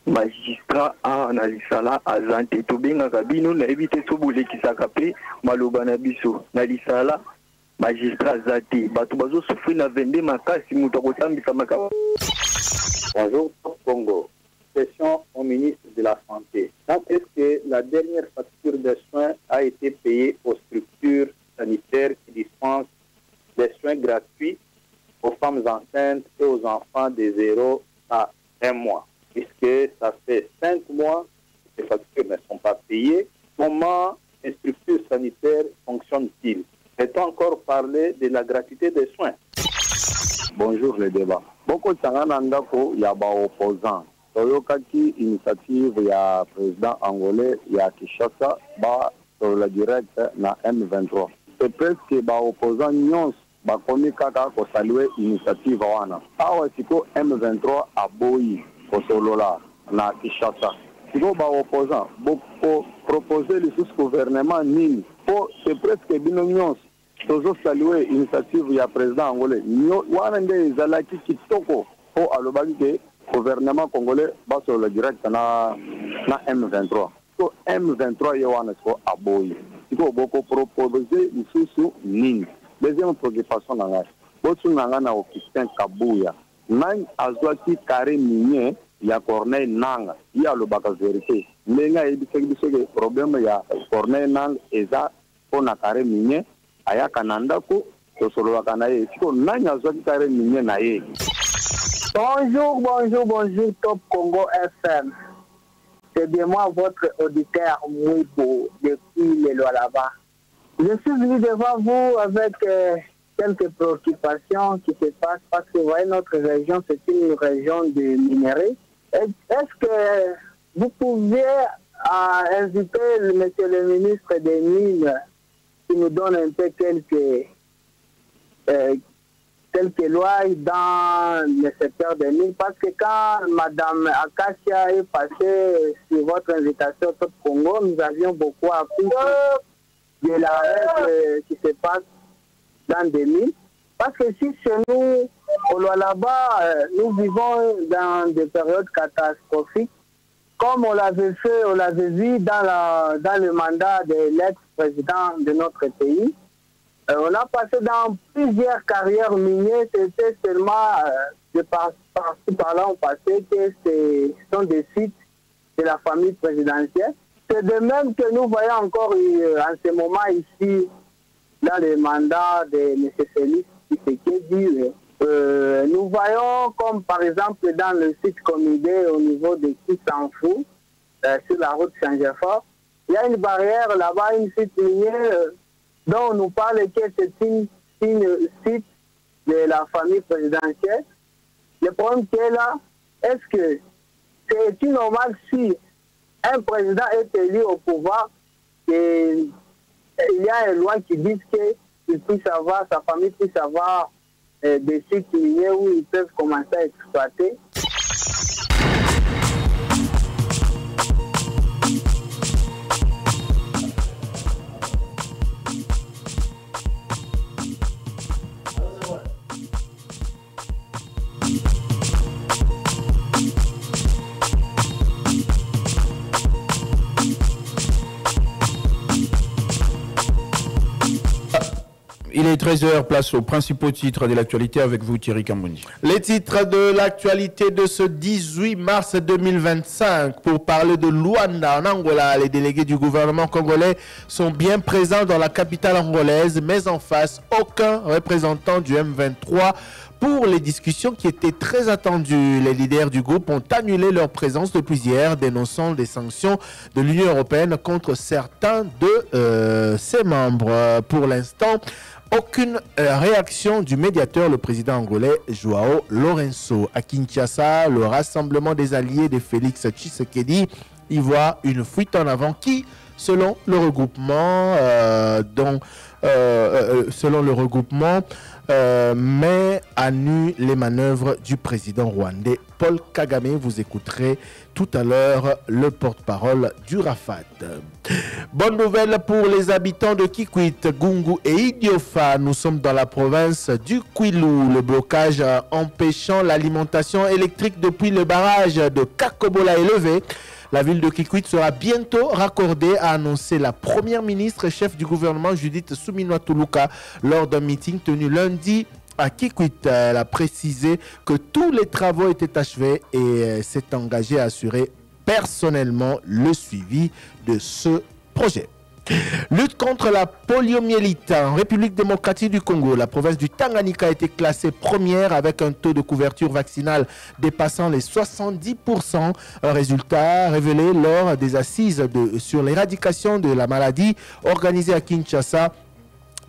na lisala azante tobengaka bino na ebite sobolekisaka pe maloba na biso na lisala magistrat azate bato bazosufri na vende makasi moto akotambisa makasi. Bonjour Congo. Question au ministre de la Santé. Quand est-ce que la dernière facture de soins a été payée aux structures sanitaires qui dispensent des soins gratuits aux femmes enceintes et aux enfants de 0 à 1 mois? Puisque ça fait 5 mois que ces factures ne sont pas payées, comment les structures sanitaires fonctionnent-ils? Peut-on encore parler de la gratuité des soins? Bonjour les débats. Beaucoup de Sanganandako, il y a des opposants. Toyokaki, initiative, il y a président angolais, il y a Kinshasa, sur la directe, na M23. C'est presque des opposants nyons, bakomi kaka ko saluer initiative wana. Awa siko M23 a boyi ko solola na Kinshasa. Siko ba opposant, beaucoup proposer le sous-gouvernement nini. C'est presque bino nyons. Tozo saluer initiative ya président angolais. Wana nde zalaki kitoko po alobaki ke gouvernement congolais ba sur le direct na M23. So M23 ye wana ko aboyi. Siko boko proposer lisusu nini. Deuxième préoccupation na ngai. Bosu nanga na Augustin Kabuya. Nani azwaki carré minier ya Corneille Nanga. Ya lobaka vérité. Menga ebiseki bisoke problème ya Corneille Nanga eza pona carré minier aya kananda ko tosolo kana ye. Siko nani azwaki carré minier na ye. Bonjour, Top Congo FM. C'est bien moi, votre auditeur Mouibo, depuis les lois là-bas. Je suis venu devant vous avec quelques préoccupations qui se passent parce que vous voyez, notre région, c'est une région de minerais. Est-ce que vous pouvez inviter monsieur le ministre des Mines qui nous donne un peu quelques lois dans le secteur des mines, parce que quand Madame Akasia est passée sur votre invitation au Top Congo, nous avions beaucoup appris de la règle qui se passe dans des mines. Parce que si chez nous, au Lualaba, nous vivons dans des périodes catastrophiques, comme on l'avait vu dans le mandat de l'ex-président de notre pays. On a passé dans plusieurs carrières minières, c'était seulement par-ci par-là on passait que ce sont des sites de la famille présidentielle. C'est de même que nous voyons encore en ce moment ici, dans le mandat de M. Félix Tshisekedi, nous voyons comme par exemple dans le site Comidé au niveau de Kisanfou, sur la route Saint-Geoffroy, il y a une barrière là-bas, une site minière dont on nous parle que c'est une site de la famille présidentielle. Le problème qui est là, est-ce que c'est normal si un président est élu au pouvoir et il y a une loi qui dit qu'il puisse avoir, sa famille puisse avoir des sites miniers où ils peuvent commencer à exploiter. Il est 13h, place aux principaux titres de l'actualité avec vous Thierry Kambundi. Les titres de l'actualité de ce 18 mars 2025. Pour parler de Luanda en Angola, les délégués du gouvernement congolais sont bien présents dans la capitale angolaise, mais en face, aucun représentant du M23 pour les discussions qui étaient très attendues. Les leaders du groupe ont annulé leur présence depuis hier, dénonçant des sanctions de l'Union européenne contre certains de ses membres. Pour l'instant, aucune réaction du médiateur, le président angolais Joao Lourenço. À Kinshasa, le rassemblement des alliés de Félix Tshisekedi y voit une fuite en avant qui, selon le regroupement, met à nu les manœuvres du président rwandais Paul Kagame. Vous écouterez tout à l'heure le porte-parole du Rafat. Bonne nouvelle pour les habitants de Kikwit, Gungu et Idiofa. Nous sommes dans la province du Kwilu. Le blocage empêchant l'alimentation électrique depuis le barrage de Kakobola est levé. La ville de Kikwit sera bientôt raccordée, a annoncé la première ministre et chef du gouvernement Judith Suminwa Tuluka lors d'un meeting tenu lundi à Kikwit. Elle a précisé que tous les travaux étaient achevés et s'est engagée à assurer personnellement le suivi de ce projet. Lutte contre la poliomyélite en République démocratique du Congo. La province du Tanganyika a été classée première avec un taux de couverture vaccinale dépassant les 70%. Un résultat révélé lors des assises sur l'éradication de la maladie organisées à Kinshasa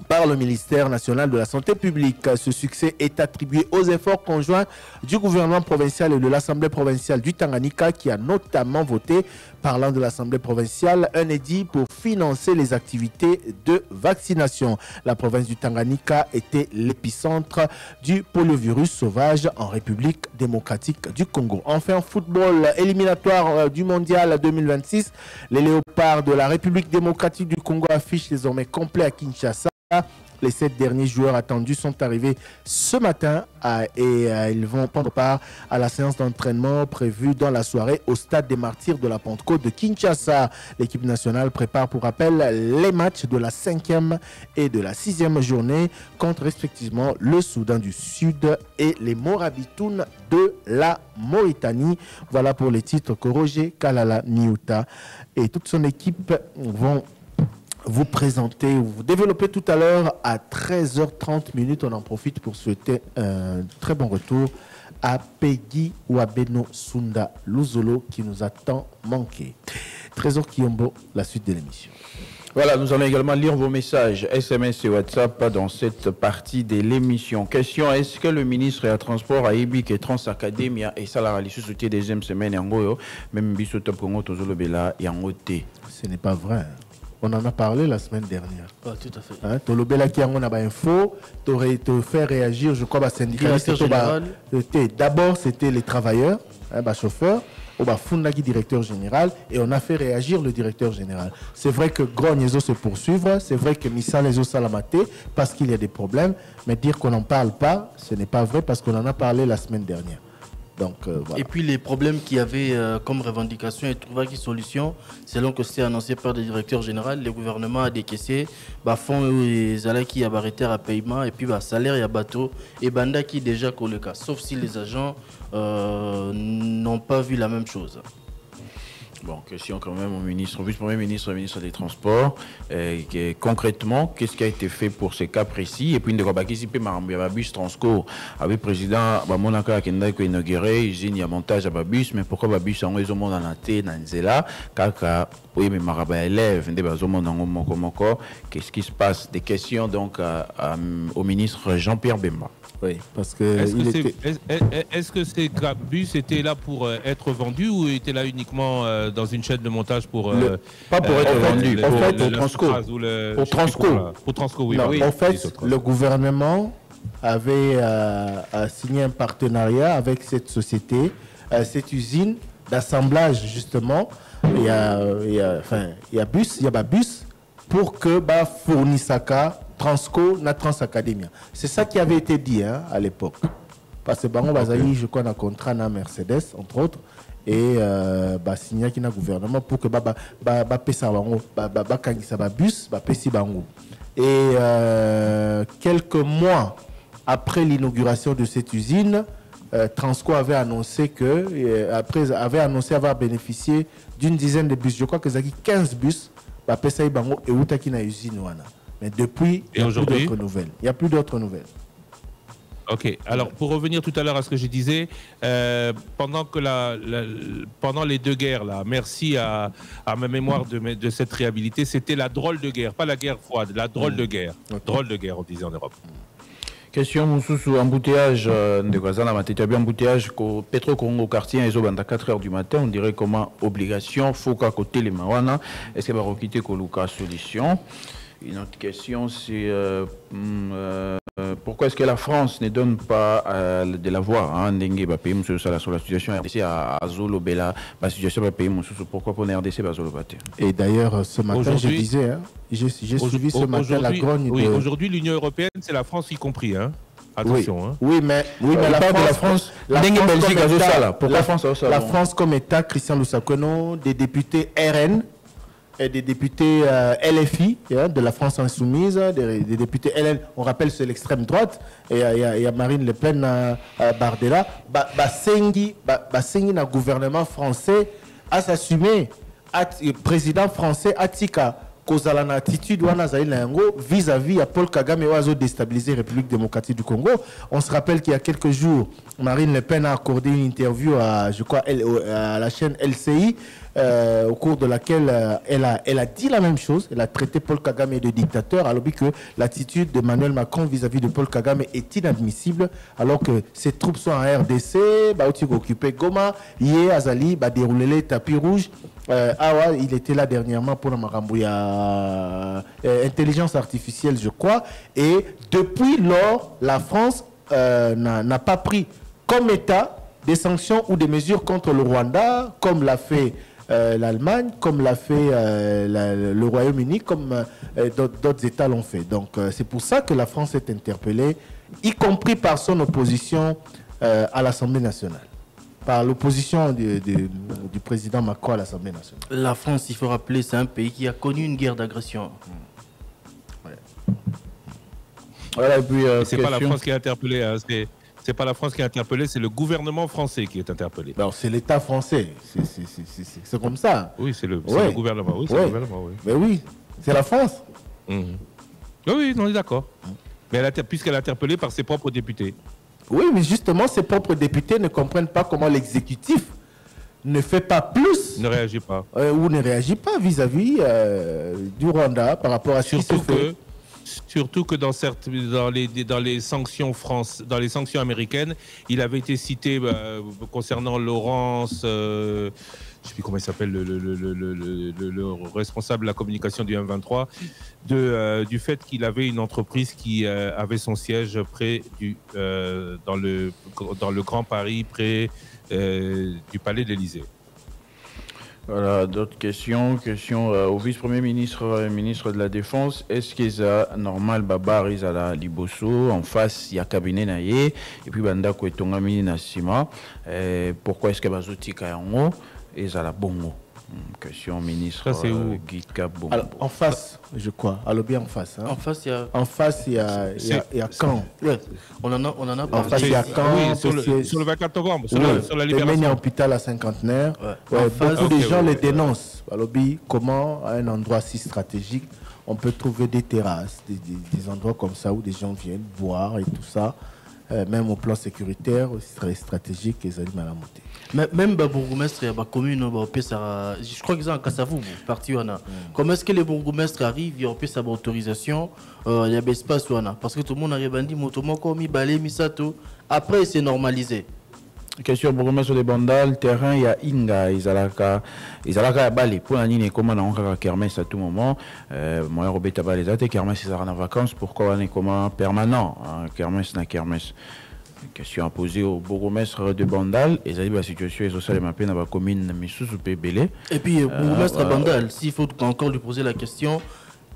par le ministère national de la Santé publique. Ce succès est attribué aux efforts conjoints du gouvernement provincial et de l'Assemblée provinciale du Tanganyika qui a notamment voté, parlant de l'Assemblée provinciale, un édit pour financer les activités de vaccination. La province du Tanganyika était l'épicentre du poliovirus sauvage en République démocratique du Congo. Enfin, football éliminatoire du mondial 2026. Les léopards de la République démocratique du Congo affichent désormais complet à Kinshasa. Les 7 derniers joueurs attendus sont arrivés ce matin et ils vont prendre part à la séance d'entraînement prévue dans la soirée au stade des Martyrs de la Pentecôte de Kinshasa. L'équipe nationale prépare pour rappel les matchs de la 5e et de la 6e journée contre respectivement le Soudan du Sud et les Morabitoun de la Mauritanie. Voilà pour les titres que Roger Kalala Niuta et toute son équipe vont vous présenter, vous développer tout à l'heure à 13h30. On en profite pour souhaiter un très bon retour à Peggy Wabeno Sunda Luzolo qui nous a tant manqué. Trésor Kiombo, la suite de l'émission. Voilà, nous allons également lire vos messages SMS et WhatsApp dans cette partie de l'émission. Question, est-ce que le ministre des Transports a ébi que Transacademia et Salarali sous-souté deuxième semaine yango même biso top Congo tozolo bela yango te? Ce n'est pas vrai. On en a parlé la semaine dernière. Ah, tout à fait. Hein, Tolobela qui a info, te fait réagir, je crois, le syndicaliste. D'abord, c'était les travailleurs, chauffeurs. Au Fundagi directeur général et on a fait réagir le directeur général. C'est vrai que Grognezo se poursuivre, c'est vrai que Missa les os salamaté parce qu'il y a des problèmes, mais dire qu'on n'en parle pas, ce n'est pas vrai parce qu'on en a parlé la semaine dernière. Donc, voilà. Et puis les problèmes qu'il y avait comme revendication et trouver qui solution, selon que c'était annoncé par le directeur général, le gouvernement a décaissé fonds et zala qui a arrêté à paiement et puis salaire et bateau et banda qui déjà collé cas, sauf si les agents n'ont pas vu la même chose. Bon, question quand même au ministre, au vice-premier ministre, au ministre des Transports. Concrètement, qu'est-ce qui a été fait pour ces cas précis? Et puis, il y a un bus Transco avec le président, Monaka Kenda qui a inauguré, il y a un montage à bus, mais pourquoi le bus en raison de la tête, dans Nzela, car oui, mais Maraba élève, qu'est-ce qui se passe? Des questions donc au ministre Jean-Pierre Bemba. Oui, parce que est-ce que ces bus étaient là pour être vendus ou étaient là uniquement dans une chaîne de montage pour pas pour être vendus, en fait pour Transco. Pour Transco. Pour Transco, oui. Non, oui. En fait, le gouvernement avait signé un partenariat avec cette société, cette usine d'assemblage justement. Il y a bus pour que fournissaka Transco na Transacademia. C'est ça qui avait été dit à l'époque. Parce que Bango Bazaï, je crois, un contrat na Mercedes, entre autres, et signé qui na gouvernement pour que pesa bango kangisa bus pesi bango. Et quelques mois après l'inauguration de cette usine, Transco avait annoncé avait annoncé avoir bénéficié d'une dizaine de bus. Je crois que ça 15 bus pesa bango et outaki na usine wana. Mais depuis, il n'y a plus d'autres nouvelles. Ok, alors pour revenir tout à l'heure à ce que je disais, pendant les deux guerres, là, merci à ma mémoire de cette réhabilité, c'était la drôle de guerre, pas la guerre froide, la drôle de guerre. Drôle de guerre, on disait en Europe. Question Moussou, embouteillage de Gazana, embouteillage Petro Congo quartier, ils ont 4 heures du matin, on dirait comment obligation, faut qu'à côté les Mawana, est-ce qu'il va requitter Koluka solution? Une autre question, c'est pourquoi est-ce que la France ne donne pas de la voix à Ndengue sur la situation RDC à Zolo Bela, la situation pourquoi pour RDC Zolo Bate? Et d'ailleurs, ce matin, je disais, j'ai suivi ce matin la grogne. Oui, aujourd'hui, l'Union européenne, c'est la France y compris. Hein. Attention. Oui, mais la France, la France comme État, Christian Lusakeno, des députés RN, et des députés LFI de la France Insoumise, des députés LN, on rappelle c'est l'extrême droite, et il y a Marine Le Pen Bardella, Basengi na gouvernement français à s'assumer, président français Atika kozala na attitude wana zali na yango vis-à-vis à Paul Kagame oiseau déstabiliser République démocratique du Congo. On se rappelle qu'il y a quelques jours, Marine Le Pen a accordé une interview à, je crois, à la chaîne LCI, au cours de laquelle elle a dit la même chose. Elle a traité Paul Kagame de dictateur, alors que l'attitude d'Emmanuel Macron vis-à-vis de Paul Kagame est inadmissible, alors que ses troupes sont en RDC, occupé Goma, Yé, Azali, déroulé les tapis rouges. Il était là dernièrement pour la Marambouya intelligence artificielle, je crois. Et depuis lors, la France n'a pas pris comme État des sanctions ou des mesures contre le Rwanda, comme l'a fait l'Allemagne, comme l'a fait le Royaume-Uni, comme d'autres États l'ont fait. Donc c'est pour ça que la France est interpellée, y compris par son opposition à l'Assemblée nationale. Par l'opposition du président Macron à l'Assemblée nationale. La France, il faut rappeler, c'est un pays qui a connu une guerre d'agression. Voilà, et puis c'est pas la France qui est interpellée, hein, c'est pas la France qui est interpellée, c'est le gouvernement français qui est interpellé. C'est l'État français, c'est comme ça. Oui, c'est le gouvernement. Oui, c'est le gouvernement. Oui. Mais oui, c'est la France. Oui, on est d'accord. Mais puisqu'elle est interpellée par ses propres députés. Oui, mais justement, ses propres députés ne comprennent pas comment l'exécutif ne fait pas plus. Ne réagit pas. Ou ne réagit pas vis-à-vis du Rwanda par rapport à ce qui se fait. Surtout que dans les sanctions dans les sanctions américaines, il avait été cité concernant Laurence, je ne sais plus comment il s'appelle, le responsable de la communication du M23, du fait qu'il avait une entreprise qui avait son siège près dans le Grand Paris, près du Palais de l'Élysée. Voilà, d'autres questions. Au vice-premier ministre, ministre de la Défense. Est-ce que c'est normal, Babar, ils la Liboso, en face, il y a cabinet naïe, et puis Banda Kouetongami Nassima. Pourquoi est-ce que Bazouti Kayango et la Bongo? Question ministre. Ça, c'est où? Alors, en face, je crois. Alors bien en face. Hein. En face, il y a. En face, il y a Caen. Ouais. On en a en face, il y a Caen. Oui, sur le 24 novembre, sur la libération. Il y a un hôpital à cinquantenaire. Ouais. Beaucoup de gens le dénoncent. Alors, comment, à un endroit si stratégique, on peut trouver des terrasses, des endroits comme ça où des gens viennent boire et tout ça. Même au plan sécuritaire, c'est très stratégique, les animaux à la montée. Même le bourgmestre, la commune, je crois qu'ils ont un Kassavou, parti. Comment est-ce que les bourgmestres arrivent, ils ont sa autorisation, il y a des espaces, parce que tout le monde arrive à dire, motomo, mi balé, mi sato. Après, c'est normalisé. Question bourgmestre de Bandal, terrain, il y a Inga, ils allaient à Bali. Pour la ligne, comment on a kermesse à tout moment. Moi, Robert Tabalé, kermesse, ils sont en vacances. Pourquoi on est comme permanent? Kermesse, na kermesse. Question à poser au bourgmestre de Bandal. Et la situation est sociale dans la commune Missous Belé. Et puis, bourgmestre de Bandal, s'il faut encore lui poser la question,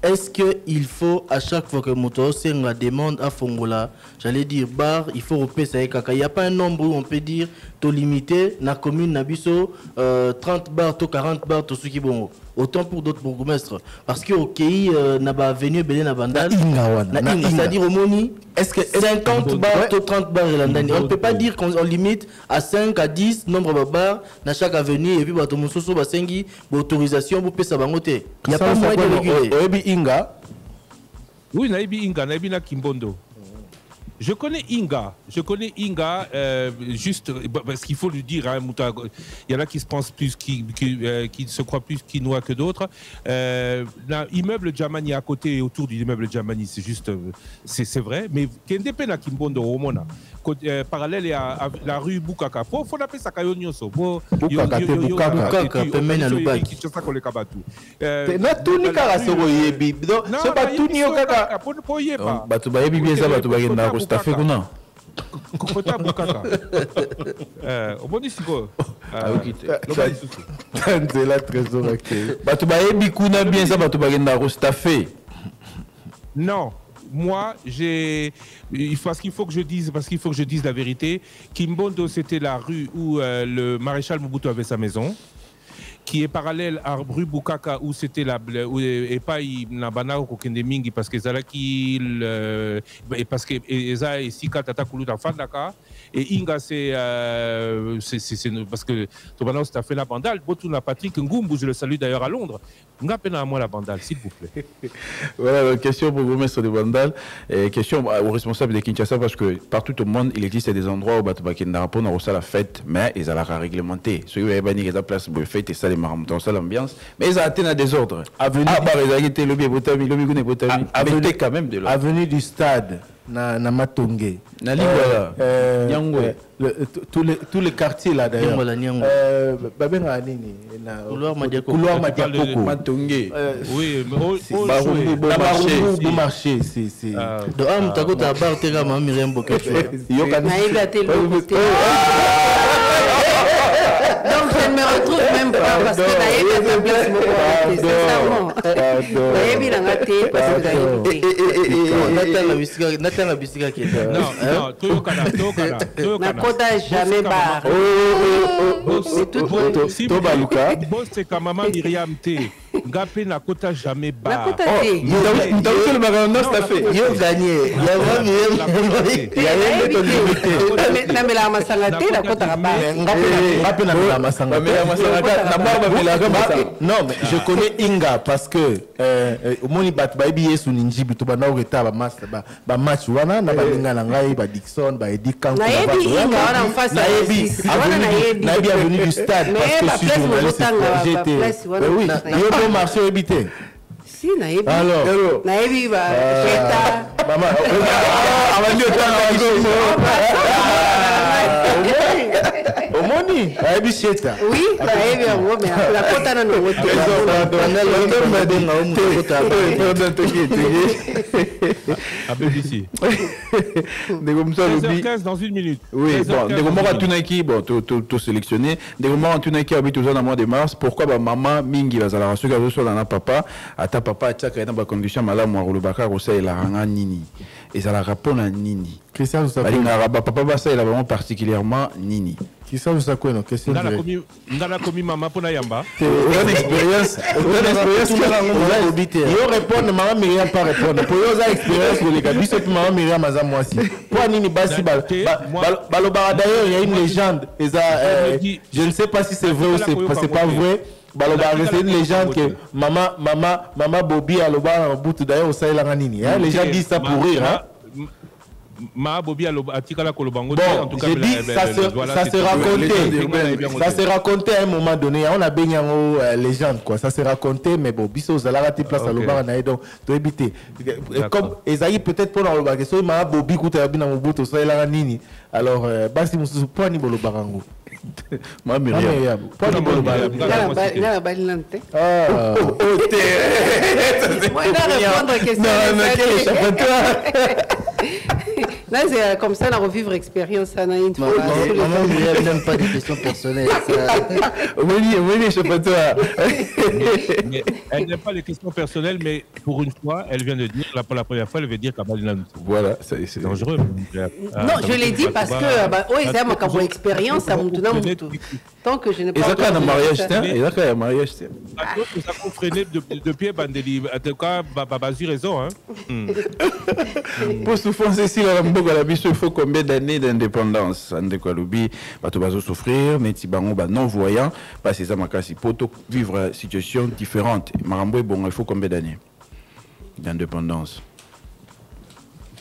est-ce qu'il faut à chaque fois que moto c'est la demande à Fongola, j'allais dire bar, il faut repérer ça et caca. Il n'y a pas un nombre où on peut dire to limité na commune Nabiso 30 bars, to 40 bars, to ceux qui bon. Autant pour d'autres bourgmestres. Parce que au pays n'a pas venu belé na Bandal. C'est-à-dire au Moni, est-ce que 50 bars, to 30 bars on ne peut pas dire qu'on limite à 5 à 10 nombre de bars dans chaque avenue et puis bato musoso basengi autorisation pour pesa bangote. Il n'y a pas moyen de réguler. Inga. Oui, Naïbi Inga, Naïbi na Kimbondo. Je connais Inga, juste parce qu'il faut lui dire, hein, il y en a qui se pensent plus, qui se croient plus quinois que d'autres. L'immeuble Djamani à côté et autour de l'immeuble Djamani, c'est juste, c'est vrai, mais Kendepe na Kimbondo, Romona, parallèle à la rue Bukaka, faut l'appeler ça Kayonyoso. Bukaka, Pemena Lubaki. C'est pas tout ni kara soro yebi. C'est pas tout ni okaka. Batu ba yebi bien ça, batu ba genda ko staffé kuna. Kokota Bukaka. Oboni siko. C'est la trésor acté. Batu ba yebi kuna bien ça, batu ba genda ko staffé. Non. Moi, parce qu'il faut que je dise la vérité. Kimbondo, c'était la rue où le maréchal Mobutu avait sa maison, qui est parallèle à rue Bukaka où c'était et pas Nabana ou Kokendemingi parce que Zalaki parce que Eza et Sika Tata Kulu dans Fandaka et Inga c'est parce que Tobana c'est fait la bandale. Botuna Patrick Ngumbu, je le salue d'ailleurs à Londres. Ngapena à moi la bandale, s'il vous plaît. Voilà, question pour vous, maître de bandale. Question aux responsables de Kinshasa parce que partout au monde il existe des endroits où Batubakenda Rapon a reçu la fête, mais ils ont la réglementé. Ceux qui ont banni la place pour fête et ça les marrons dans ça l'ambiance, mais ils ont atteint un désordre. Avenue quand même de là. Avenue du Stade. Na Matongé. Na Lingwala. Nyangwe. Tous les quartiers là d'ailleurs. Babenga nini na Couloir Madiakoko. Couloir Madiakoko. Matongé. Oui, mais Barumbu bon marché, c'est de am takota bar tega ma Myriam Bokecho. Naïga donc je ne me retrouve même pas parce que Naïga ta place sincèrement. Naïga n'a pas parce que Nathan Bisika qui est non, Toyokana. Nakota jamais bar. Tobaluka. Boss c'est comme maman Myriam T. Ngapé Nakota jamais bar. Nakota T. Le magasin ça fait. Il a gagné. Il y a vraiment il y a une limité. Na mela masanga T Nakota bar. Ngapé na masanga. Non, mais je connais Inga parce que au moni bat ba ebi yesu ninji bitu ba na reta ba match wana na ba linga na ngai ba Dixon ba Edi Kanko na yebi Inga wana en face na yebi avenue du stade parce que je suis journaliste j'étais oui yo bon marché habité si na yebi alors na yebi ba cheta maman avant de Omoni, ayebi cheta. Oui, ayebi yango mais la kota na ngo te. ABC. 16h15 dans une minute. Oui, bon, des moments à Tunaki, bon, tout sélectionné. Des moments à Tunaki habite aux mois de mars. Pourquoi bah maman mingi va zala rasu gazo na papa, ata papa tchaka na ba condition malamu à Rolobaka ko la ranga nini. Et ça la répond à nini. Christian vous savez. Papa ba ça il a vraiment particulièrement nini. Christian vous savez quoi non question. Ndana komi mama pona yamba. Une expérience. Yo répondre maman Myriam pas répondre. Pour yo za expérience de les biso puis maman Myriam aza moi aussi. Pour nini basi balobara d'ailleurs il y a une légende je ne sais pas si c'est vrai ou c'est pas vrai. C'est une légende que maman Bobby a le bar en bout d'ailleurs au Sahel nini. Les gens disent ça pour rire hein. Ma Bobby a tikala kolobango en tout cas ça s'est raconté à un moment donné on a baigné en légende quoi ça s'est raconté mais bon biso zalara ti place à lobar na donc to éviter comme Esaïe peut-être pour le bar que so ma Bobby kuta bina mobuto so ela nini alors basi mususu po ni bolo barango ma Myriam po ni bolo barango na balinante moi il va répondre question là c'est comme ça on a revivre expérience ça une fois maman Myriam n'aime pas des questions personnelles oui je sais pas toi elle n'aime pas les questions personnelles mais pour une fois elle vient de dire pour la première fois elle veut dire qu'Abalinante voilà c'est dangereux non je l'ai dit parce que oh ils aiment quand mon expérience à mon tenant tant que je n'ai pas et ça quand mariage et mariage ça qu'on freinait depuis Bandeli en tout cas Babazu raison hein pour souffrance ici il faut combien d'années d'indépendance Andekwalubi bato bazo souffrir neti bango ba non voyant parce que ça makasi poto vivre situation différente marambo bon il faut combien d'années d'indépendance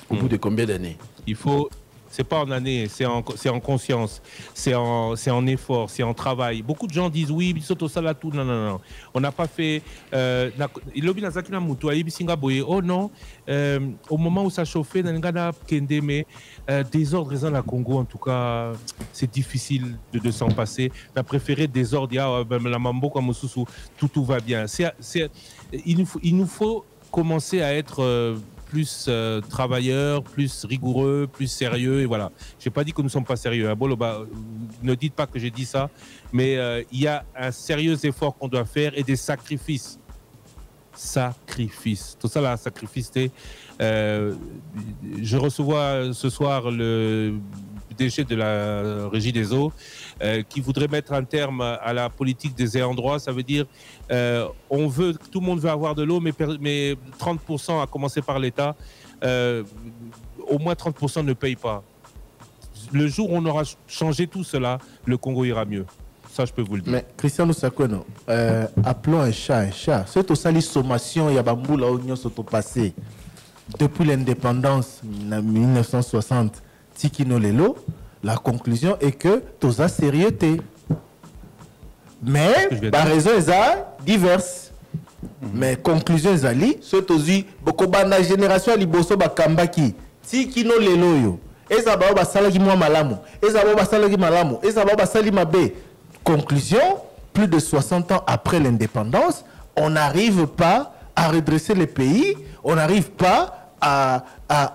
au bout de combien d'années il faut c'est pas en année, c'est en conscience, c'est en effort, c'est en travail. Beaucoup de gens disent oui, bisoto salatou, non. On n'a pas fait. Oh non, au moment où ça chauffait, mais désordre dans la Congo, en tout cas, c'est difficile de s'en passer. On a préféré désordre, la mambo comme tout va bien. Il nous faut commencer à être plus travailleurs, plus rigoureux, plus sérieux, et voilà. Je n'ai pas dit que nous ne sommes pas sérieux. Ne dites pas que j'ai dit ça, mais il y a un sérieux effort qu'on doit faire et des sacrifices. Tout ça, là, sacrifice, je reçois ce soir le DG de la Régie des eaux qui voudrait mettre un terme à la politique des ayants droit. Ça veut dire tout le monde veut avoir de l'eau, mais 30%, à commencer par l'État, au moins 30% ne payent pas. Le jour où on aura changé tout cela, le Congo ira mieux. Ça, je peux vous le dire. Mais Christian Lusakweno, appelons un chat un chat. C'est aussi la sommation, il y a Bamboula Union passé depuis l'indépendance en 1960. Tikino Lelo, la conclusion est que tous a sérieuxté. Mais la raison est diverse. Mais conclusion est ali, c'est aussi beaucoup de génération liboso bakambaki. Tikino Lelo yo. Ezaba ba salaki moi malamu. Ezaba ba salaki malamu. Ezaba ba sali mabe. Conclusion, plus de 60 ans après l'indépendance, on n'arrive pas à redresser le pays, on n'arrive pas à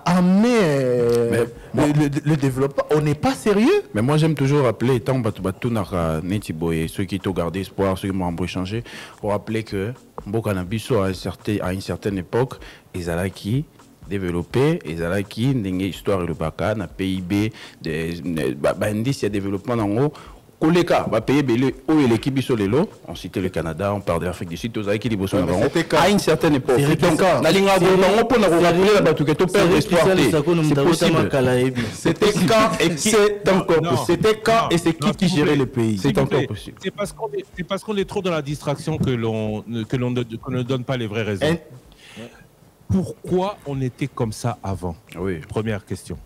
amener le développement. On n'est pas sérieux. Mais moi j'aime toujours rappeler, tant que ceux qui ont gardé espoir, ceux qui m'ont changé, pour rappeler que Mbokanabiso à une certaine époque, ils allaient qui développer, ils allaient qui histoire le baka, na PIB, indice de développement en haut. Koleka va payer belé où est l'équipe Bisolelo. On citait le Canada, on parle de l'Afrique du Sud, tous avec qui les bossons à une certaine époque. Donc, Nalinga Gobango pour nous rappeler la batuque tout perdre espoir. C'est possible. C'était quand et c'est encore. C'était quand et c'est qui gérait le pays. C'est encore possible. C'est parce qu'on est trop dans la distraction que l'on ne donne pas les vraies raisons. Pourquoi on était comme ça avant? Oui. Première question.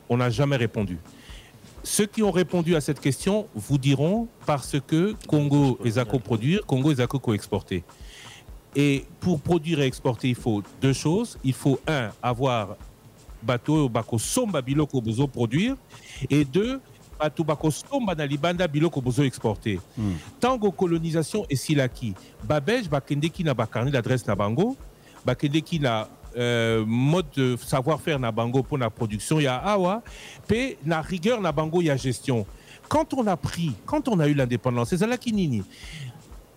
On n'a jamais répondu. Ceux qui ont répondu à cette question vous diront parce que Congo et Zako produire, Congo et Zako co-exporter. Et pour produire et exporter, il faut deux choses. Il faut avoir bateau bako somba biloko bozo produire et deux bateau bako somba na libanda biloko bozo exporter. Tango colonisation et silaki, babej bakende ki na bakarni d'adresse na bango, bakende ki na mode de savoir-faire na bango pour la production, il y a awa, puis na rigueur na bango il y a gestion. Quand on a eu l'indépendance, c'est ça qui nini.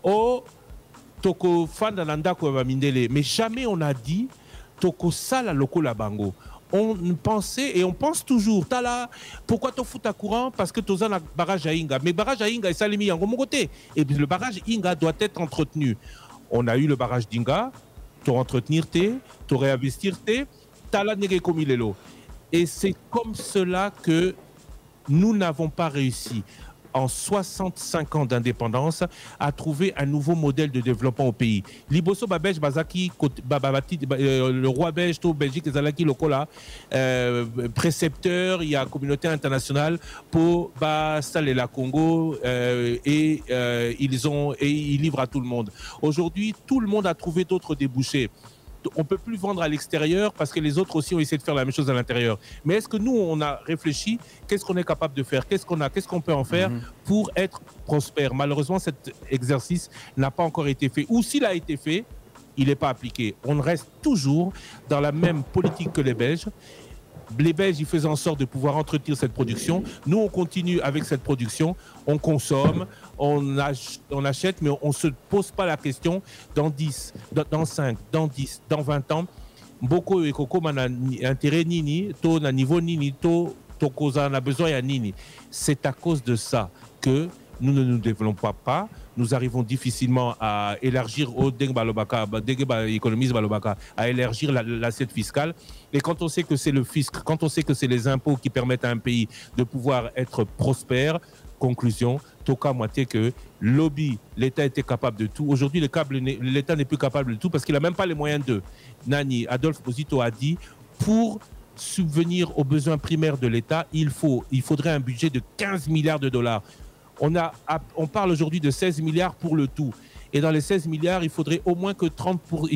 Oh, toko fandananda ko mindele, mais jamais on a dit toko sala loko la bango. On pensait et on pense toujours, tala, pourquoi tu fous ta courant? Parce que tu as un barrage à Inga. Mais barrage à Inga est salimi en mon côté. Et puis le barrage Inga doit être entretenu. On a eu le barrage d'Inga. Tu entretenir tes, tu réinvestir tes, t'as négé comme il est là. Et c'est comme cela que nous n'avons pas réussi, en 65 ans d'indépendance, à trouver un nouveau modèle de développement au pays. Liboso Babej Bazaki, le roi belge, tout Belgique, Zalaki Lokola, précepteur, il y a communauté internationale pour installer la Congo et ils livrent à tout le monde. Aujourd'hui, tout le monde a trouvé d'autres débouchés. On ne peut plus vendre à l'extérieur parce que les autres aussi ont essayé de faire la même chose à l'intérieur. Mais est-ce que nous, on a réfléchi, qu'est-ce qu'on est capable de faire, qu'est-ce qu'on peut en faire pour être prospère? Malheureusement, cet exercice n'a pas encore été fait. Ou s'il a été fait, il n'est pas appliqué. On reste toujours dans la même politique que les Belges. Les Belges, ils faisaient en sorte de pouvoir entretenir cette production. Nous, on continue avec cette production. On consomme, on achète, mais on ne se pose pas la question dans 10, dans 5, dans 10, dans 20 ans. Beaucoup et Coco, on a intérêt nini, to na niveau nini, to koza on a besoin à nini. C'est à cause de ça que nous ne nous développons pas. Nous arrivons difficilement à élargir au à élargir l'assiette fiscale. Et quand on sait que c'est le fisc, quand on sait que c'est les impôts qui permettent à un pays de pouvoir être prospère, conclusion, Toka moitié que lobby, l'État était capable de tout. Aujourd'hui, l'État n'est plus capable de tout parce qu'il n'a même pas les moyens de. Nani, Adolphe Posito a dit, pour subvenir aux besoins primaires de l'État, il faudrait un budget de 15 milliards de dollars. On parle aujourd'hui de 16 milliards pour le tout. Et dans les 16 milliards, il faudrait au moins que 30 pour...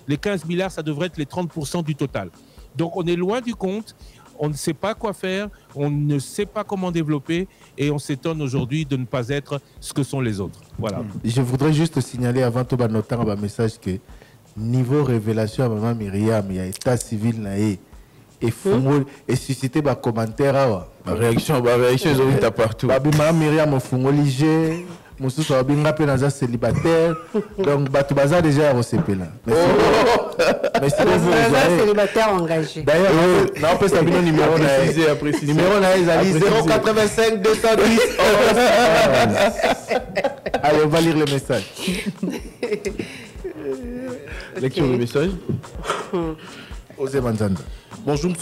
Les 15 milliards, ça devrait être les 30% du total. Donc on est loin du compte, on ne sait pas quoi faire, on ne sait pas comment développer et on s'étonne aujourd'hui de ne pas être ce que sont les autres. Voilà. Je voudrais juste signaler avant tout un message que niveau révélation à Maman Myriam, il y a état civil naé. Et susciter des commentaires. La réaction est partout. Mme Myriam a fait un Moussou a bien célibataire. Donc, Batoubaza déjà a reçu là. Mais si vous êtes célibataire engagé. D'ailleurs, on peut savoir le numéro. Le numéro est 085 210. Allez, on va lire le message. Lecture du message. Osez Manzanda. Bonjour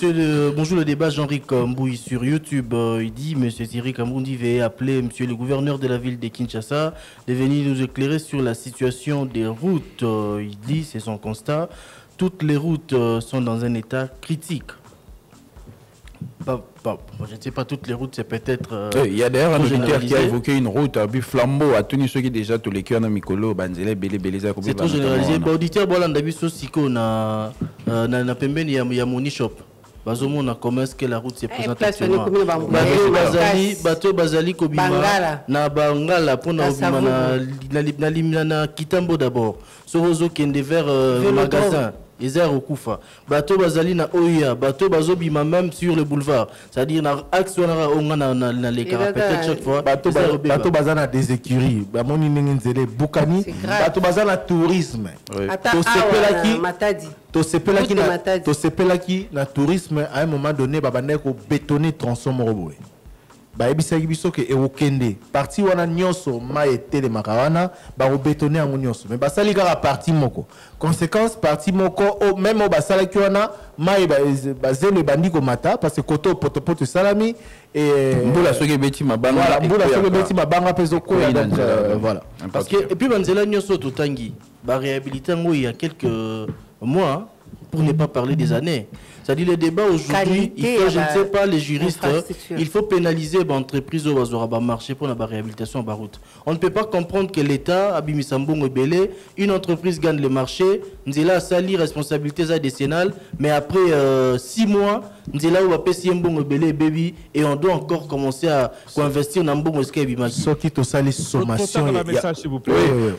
bonjour le débat Jean-Ric Mbouy sur YouTube. Il dit Monsieur Thierry Kambundi va appeler Monsieur le gouverneur de la ville de Kinshasa de venir nous éclairer sur la situation des routes. Il dit, c'est son constat, toutes les routes sont dans un état critique. Je ne sais pas, toutes les routes, c'est peut-être... il y a d'ailleurs un auditeur qui a évoqué une route à Flambeau, à tous ceux qui déjà tous les cœurs dans Mikolo, Banzele, Belé, c'est trop généralisé. Auditeur, Bolandabi Sosiko, na Pembeni, il y a Moni Shop. Bazomona, comment est-ce que la route se présente actuellement? Bateau Bazali Kobima, na Bangala, pour na Kitambo d'abord. Sorozo Kende vers le magasin. Ezer Okufa. Bateau Bazali na Oya, bateau Bazobima même sur le boulevard. C'est-à-dire na axe on a les caractères chaque fois. Bateau Bazana des écuries. Bamoni Nengenzele Boukani. Bateau Bazana tourisme. To sepelaki na tourisme à un moment donné babane ko bétonner tronçon Moroboué. bayebisaki biso ke eokende parti wana nyonso ma etele makawana baobetone yango nyonso mais basali kaka parti moko conséquence parti moko même o basalaki wana mai bazelo ebandi komata parce que koto potopoto salami et mbula soki beti mabanga voilà mbula soki beti mabanga peso ko donc voilà parce que et puis banzela nyonso totangi ba réhabiliter ngo il y a quelques mois pour ne pas parler des années. C'est-à-dire le débat aujourd'hui, il faut, je ne sais pas, les juristes, il faut pénaliser l'entreprise au marché pour la réhabilitation à route. On ne peut pas comprendre que l'État, Abimisambo Belé, une entreprise gagne le marché, nous avons sali responsabilité décennale, mais après 6 mois, nous avons payer Belé baby et on doit encore commencer à investir dans Mbongo Skebimaki. Ce qui te sali sommation.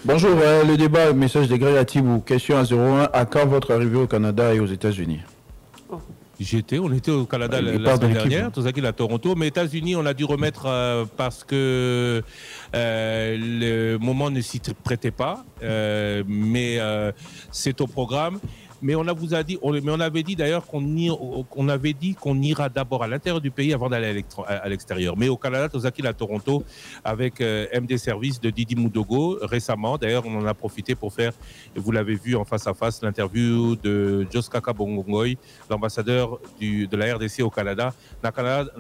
Bonjour, le débat, message de Grey Atibou, question à 01, à quand votre arrivée au Canada et aux États-Unis? On était au Canada la semaine dernière, tout ça qui est à Toronto, mais aux États-Unis, on a dû remettre parce que le moment ne s'y prêtait pas, mais c'est au programme. Mais on avait dit d'ailleurs qu'on avait dit qu'on ira d'abord à l'intérieur du pays avant d'aller à l'extérieur. Mais au Canada, Tozaki, à Toronto, avec MD Service de Didi Moudogo, récemment, d'ailleurs, on en a profité pour faire, vous l'avez vu en face à face, l'interview de Jos Kaka Bongongoy, l'ambassadeur de la RDC au Canada. Na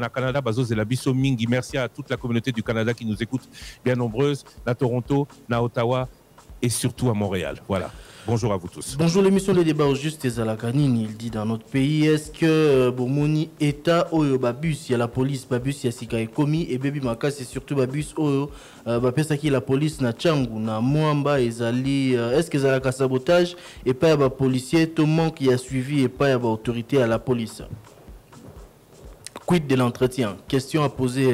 Canada, Bazos et la Bisso Mingi. Merci à toute la communauté du Canada qui nous écoute, bien nombreuse, à Toronto, à Ottawa et surtout à Montréal. Voilà. Bonjour à vous tous. Bonjour, l'émission des débats au juste et à la canine. Il dit dans notre pays, est-ce que Bomoni État, Oyo Babus, il y a la police, Babus, il y a Sika et Komi, et Baby Maka, c'est surtout Babus, Oyo, Bapesa qui la police, na Tchangou, na Mwamba, et Zali, est-ce que ça a sabotage, et pas y a policier, tout le monde qui a suivi, et pas y a autorité à la police. Quid de l'entretien? Question à poser.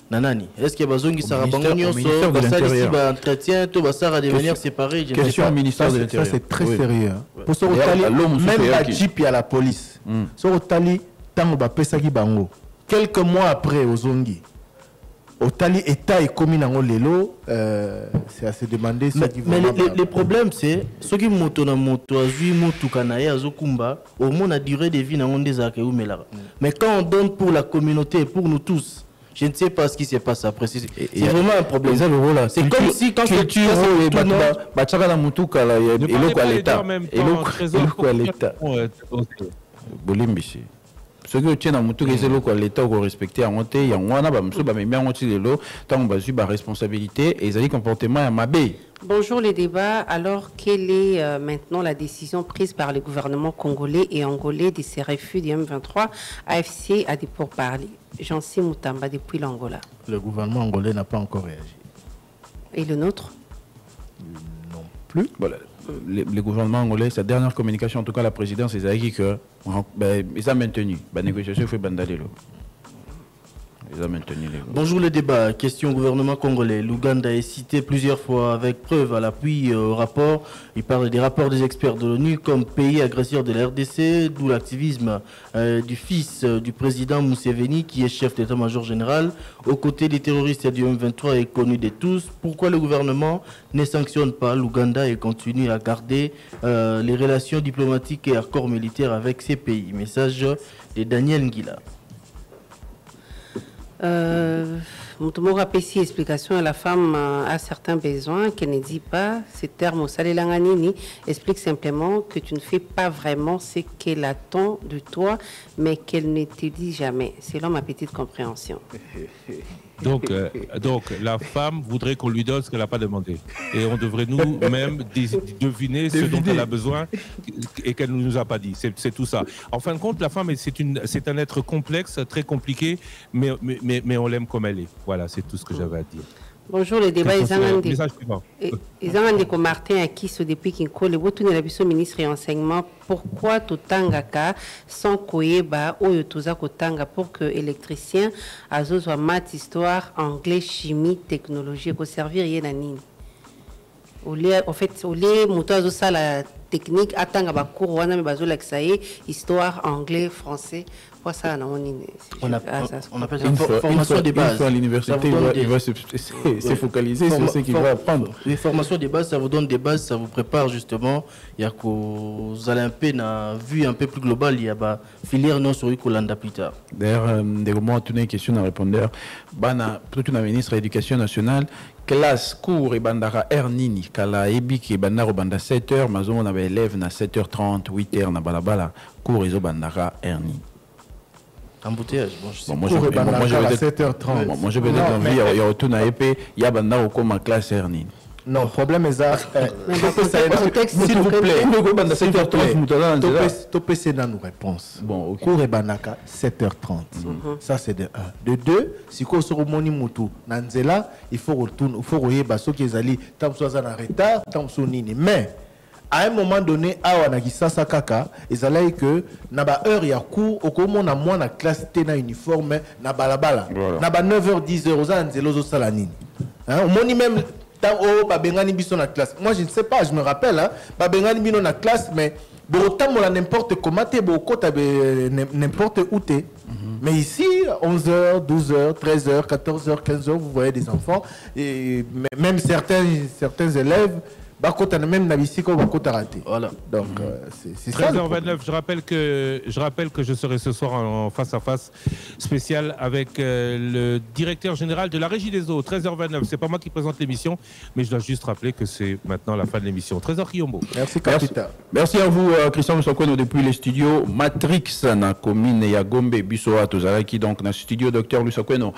Nanani, est-ce qu'il y a besoin de ça entretien, tout ça de manière séparée? Question au ministère de l'Intérieur. Ça c'est très sérieux. Pour ce même la Jeep à la police. Sur Otali, tant ba pesaki bango. Quelques mois après aux Zongi. Otali État et commune en lelo, c'est à se demander. Mais le problème c'est ce qui moto na moto azui moto kanaye azokumba au moins la durée de vie na onde za ke umela. Mais quand on donne pour la communauté, pour nous tous. Je ne sais pas ce qui se passe après. C'est vraiment un problème. C'est comme si quand tu tues Bachaka Mutuka et l'eau à l'État. Et l'eau à l'État. Bolimbishi. Ce que tu as dans Mutuka, c'est l'eau à l'État pour respecter à monter. Il y a un peu de bien de l'eau. Tant qu'on a responsabilité et les comportements à Mabé. Bonjour les débats. Alors, quelle est maintenant la décision prise par le gouvernement congolais et angolais de ces refus du M23 AFC à des pourparlers? Jean-C Moutamba depuis l'Angola. Le gouvernement angolais n'a pas encore réagi. Et le nôtre? Non plus. Voilà. Le gouvernement angolais, sa dernière communication, en tout cas la présidence, ils a dit que ils ont maintenu la négociation fait Bandalelo. Ils ont maintenu les... Bonjour le débat. Question au gouvernement congolais. L'Ouganda est cité plusieurs fois avec preuve à l'appui au rapport. Il parle des rapports des experts de l'ONU comme pays agresseur de la RDC, d'où l'activisme du fils du président Museveni qui est chef d'état-major général. Aux côtés des terroristes du M23 est connu de tous. Pourquoi le gouvernement ne sanctionne pas l'Ouganda et continue à garder les relations diplomatiques et accords militaires avec ces pays? Message de Daniel Ngila. Moutoumora Pessi, explication à la femme a certains besoins qu'elle ne dit pas. Ce terme au Salelanganini explique simplement que tu ne fais pas vraiment ce qu'elle attend de toi, mais qu'elle ne te dit jamais, selon ma petite compréhension. Donc, la femme voudrait qu'on lui donne ce qu'elle n'a pas demandé. Et on devrait nous-mêmes deviner ce dont elle a besoin et qu'elle ne nous a pas dit. C'est tout ça. En fin de compte, la femme, c'est un être complexe, très compliqué, mais on l'aime comme elle est. Voilà, c'est tout ce que j'avais à dire. Bonjour, le débat est Andeko Martin Akiso depuis Kinko, le Botoune la ministre et enseignement. Pourquoi Totangaka sans Koyeba ou Yotoza Kotanga pour que électricien Azo soit maths, histoire, anglais, chimie, technologie, pour servir Yenanine? En fait, au lieu Moutozo Sala technique atanga ba cours wana me bazo laksaye histoire anglais français pour ça on appelle ça une formation de base. À l'université il va se focaliser sur ce qu'il va apprendre. Les formations de base, ça vous donne des bases, ça vous prépare justement. Il y a que vous allez un peu na vue un peu plus globale, il y a ba filière non sur Kolanda plus tard. D'ailleurs des moments tourner question à répondre bana plutôt na ministre de l'éducation nationale classe cours et bandara ernini kala ebiki bandaro banda 7h mazomo na ba élève na 7h30 8h na balabala cours et bandara ernini. Embouteillage. Moi je vais être envie il y a autour na épée il y a bandaro comme classe ernini. Non, problème est ça. S'il vous plaît, topé c'est dans nos réponses. Bon, cours et banaka 7h30. Ça c'est de 1. De 2, si vous avez moni mutu nanzela, il faut retourner, il faut regarder baso qui ezali tant soit en retard, tant soit nini. Mais à un moment donné, awa na kisasa kaka, ezali que na ba heure ya cours, au comment na moi na classe tena uniforme na balabala. Na ba 9h 10h aux anzelo zo sala nini. Hein, moni même oh, babengani biso na classe. Moi, je ne sais pas, je me rappelle, hein, babengani biso na classe, mais autant on a n'importe comment, n'importe où t'es. Mais ici, 11h, 12h, 13h, 14h, 15h, vous voyez des enfants, et même certains élèves, même voilà. Donc, c'est 13h29, je rappelle que je serai ce soir en face à face spécial avec le directeur général de la Régie des Eaux. 13h29, c'est pas moi qui présente l'émission, mais je dois juste rappeler que c'est maintenant la fin de l'émission. Trésor Kiyombo. Merci à vous, Christian Moussakweno, depuis les studios Matrix, na commune ya Gombe, Bisoa, Tozaraki, donc na studio Docteur Moussakweno,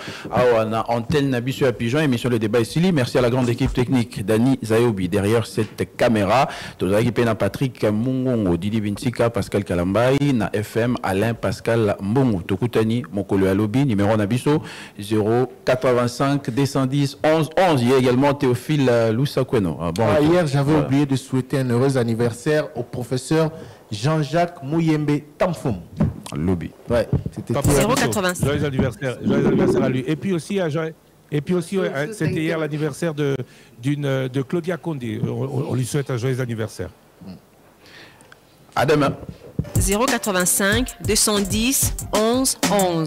na antenne na Biso à Pigeon, émission Le Débat ici. Merci à la grande équipe technique, Dani Zayobi, derrière cette caméra. Tozaraki Pena Patrick Mungongo, Didi Binsika, Pascal Kalambai, na FM, Alain Pascal Mbongo, Tokutani, Mokolo Alobi, numéro Nabiso, 085 210 11 11. Il y a également Théophile Moussakweno. Hier, j'avais oublié de souhaiter un heureux anniversaire au professeur Jean-Jacques Mouyembe Tamfoum. Lobby. Ouais, c'était 085. Joyeux anniversaire à lui. Et puis aussi, c'était hier l'anniversaire de Claudia Condé. On lui souhaite un joyeux anniversaire. À demain. 085 210 11 11.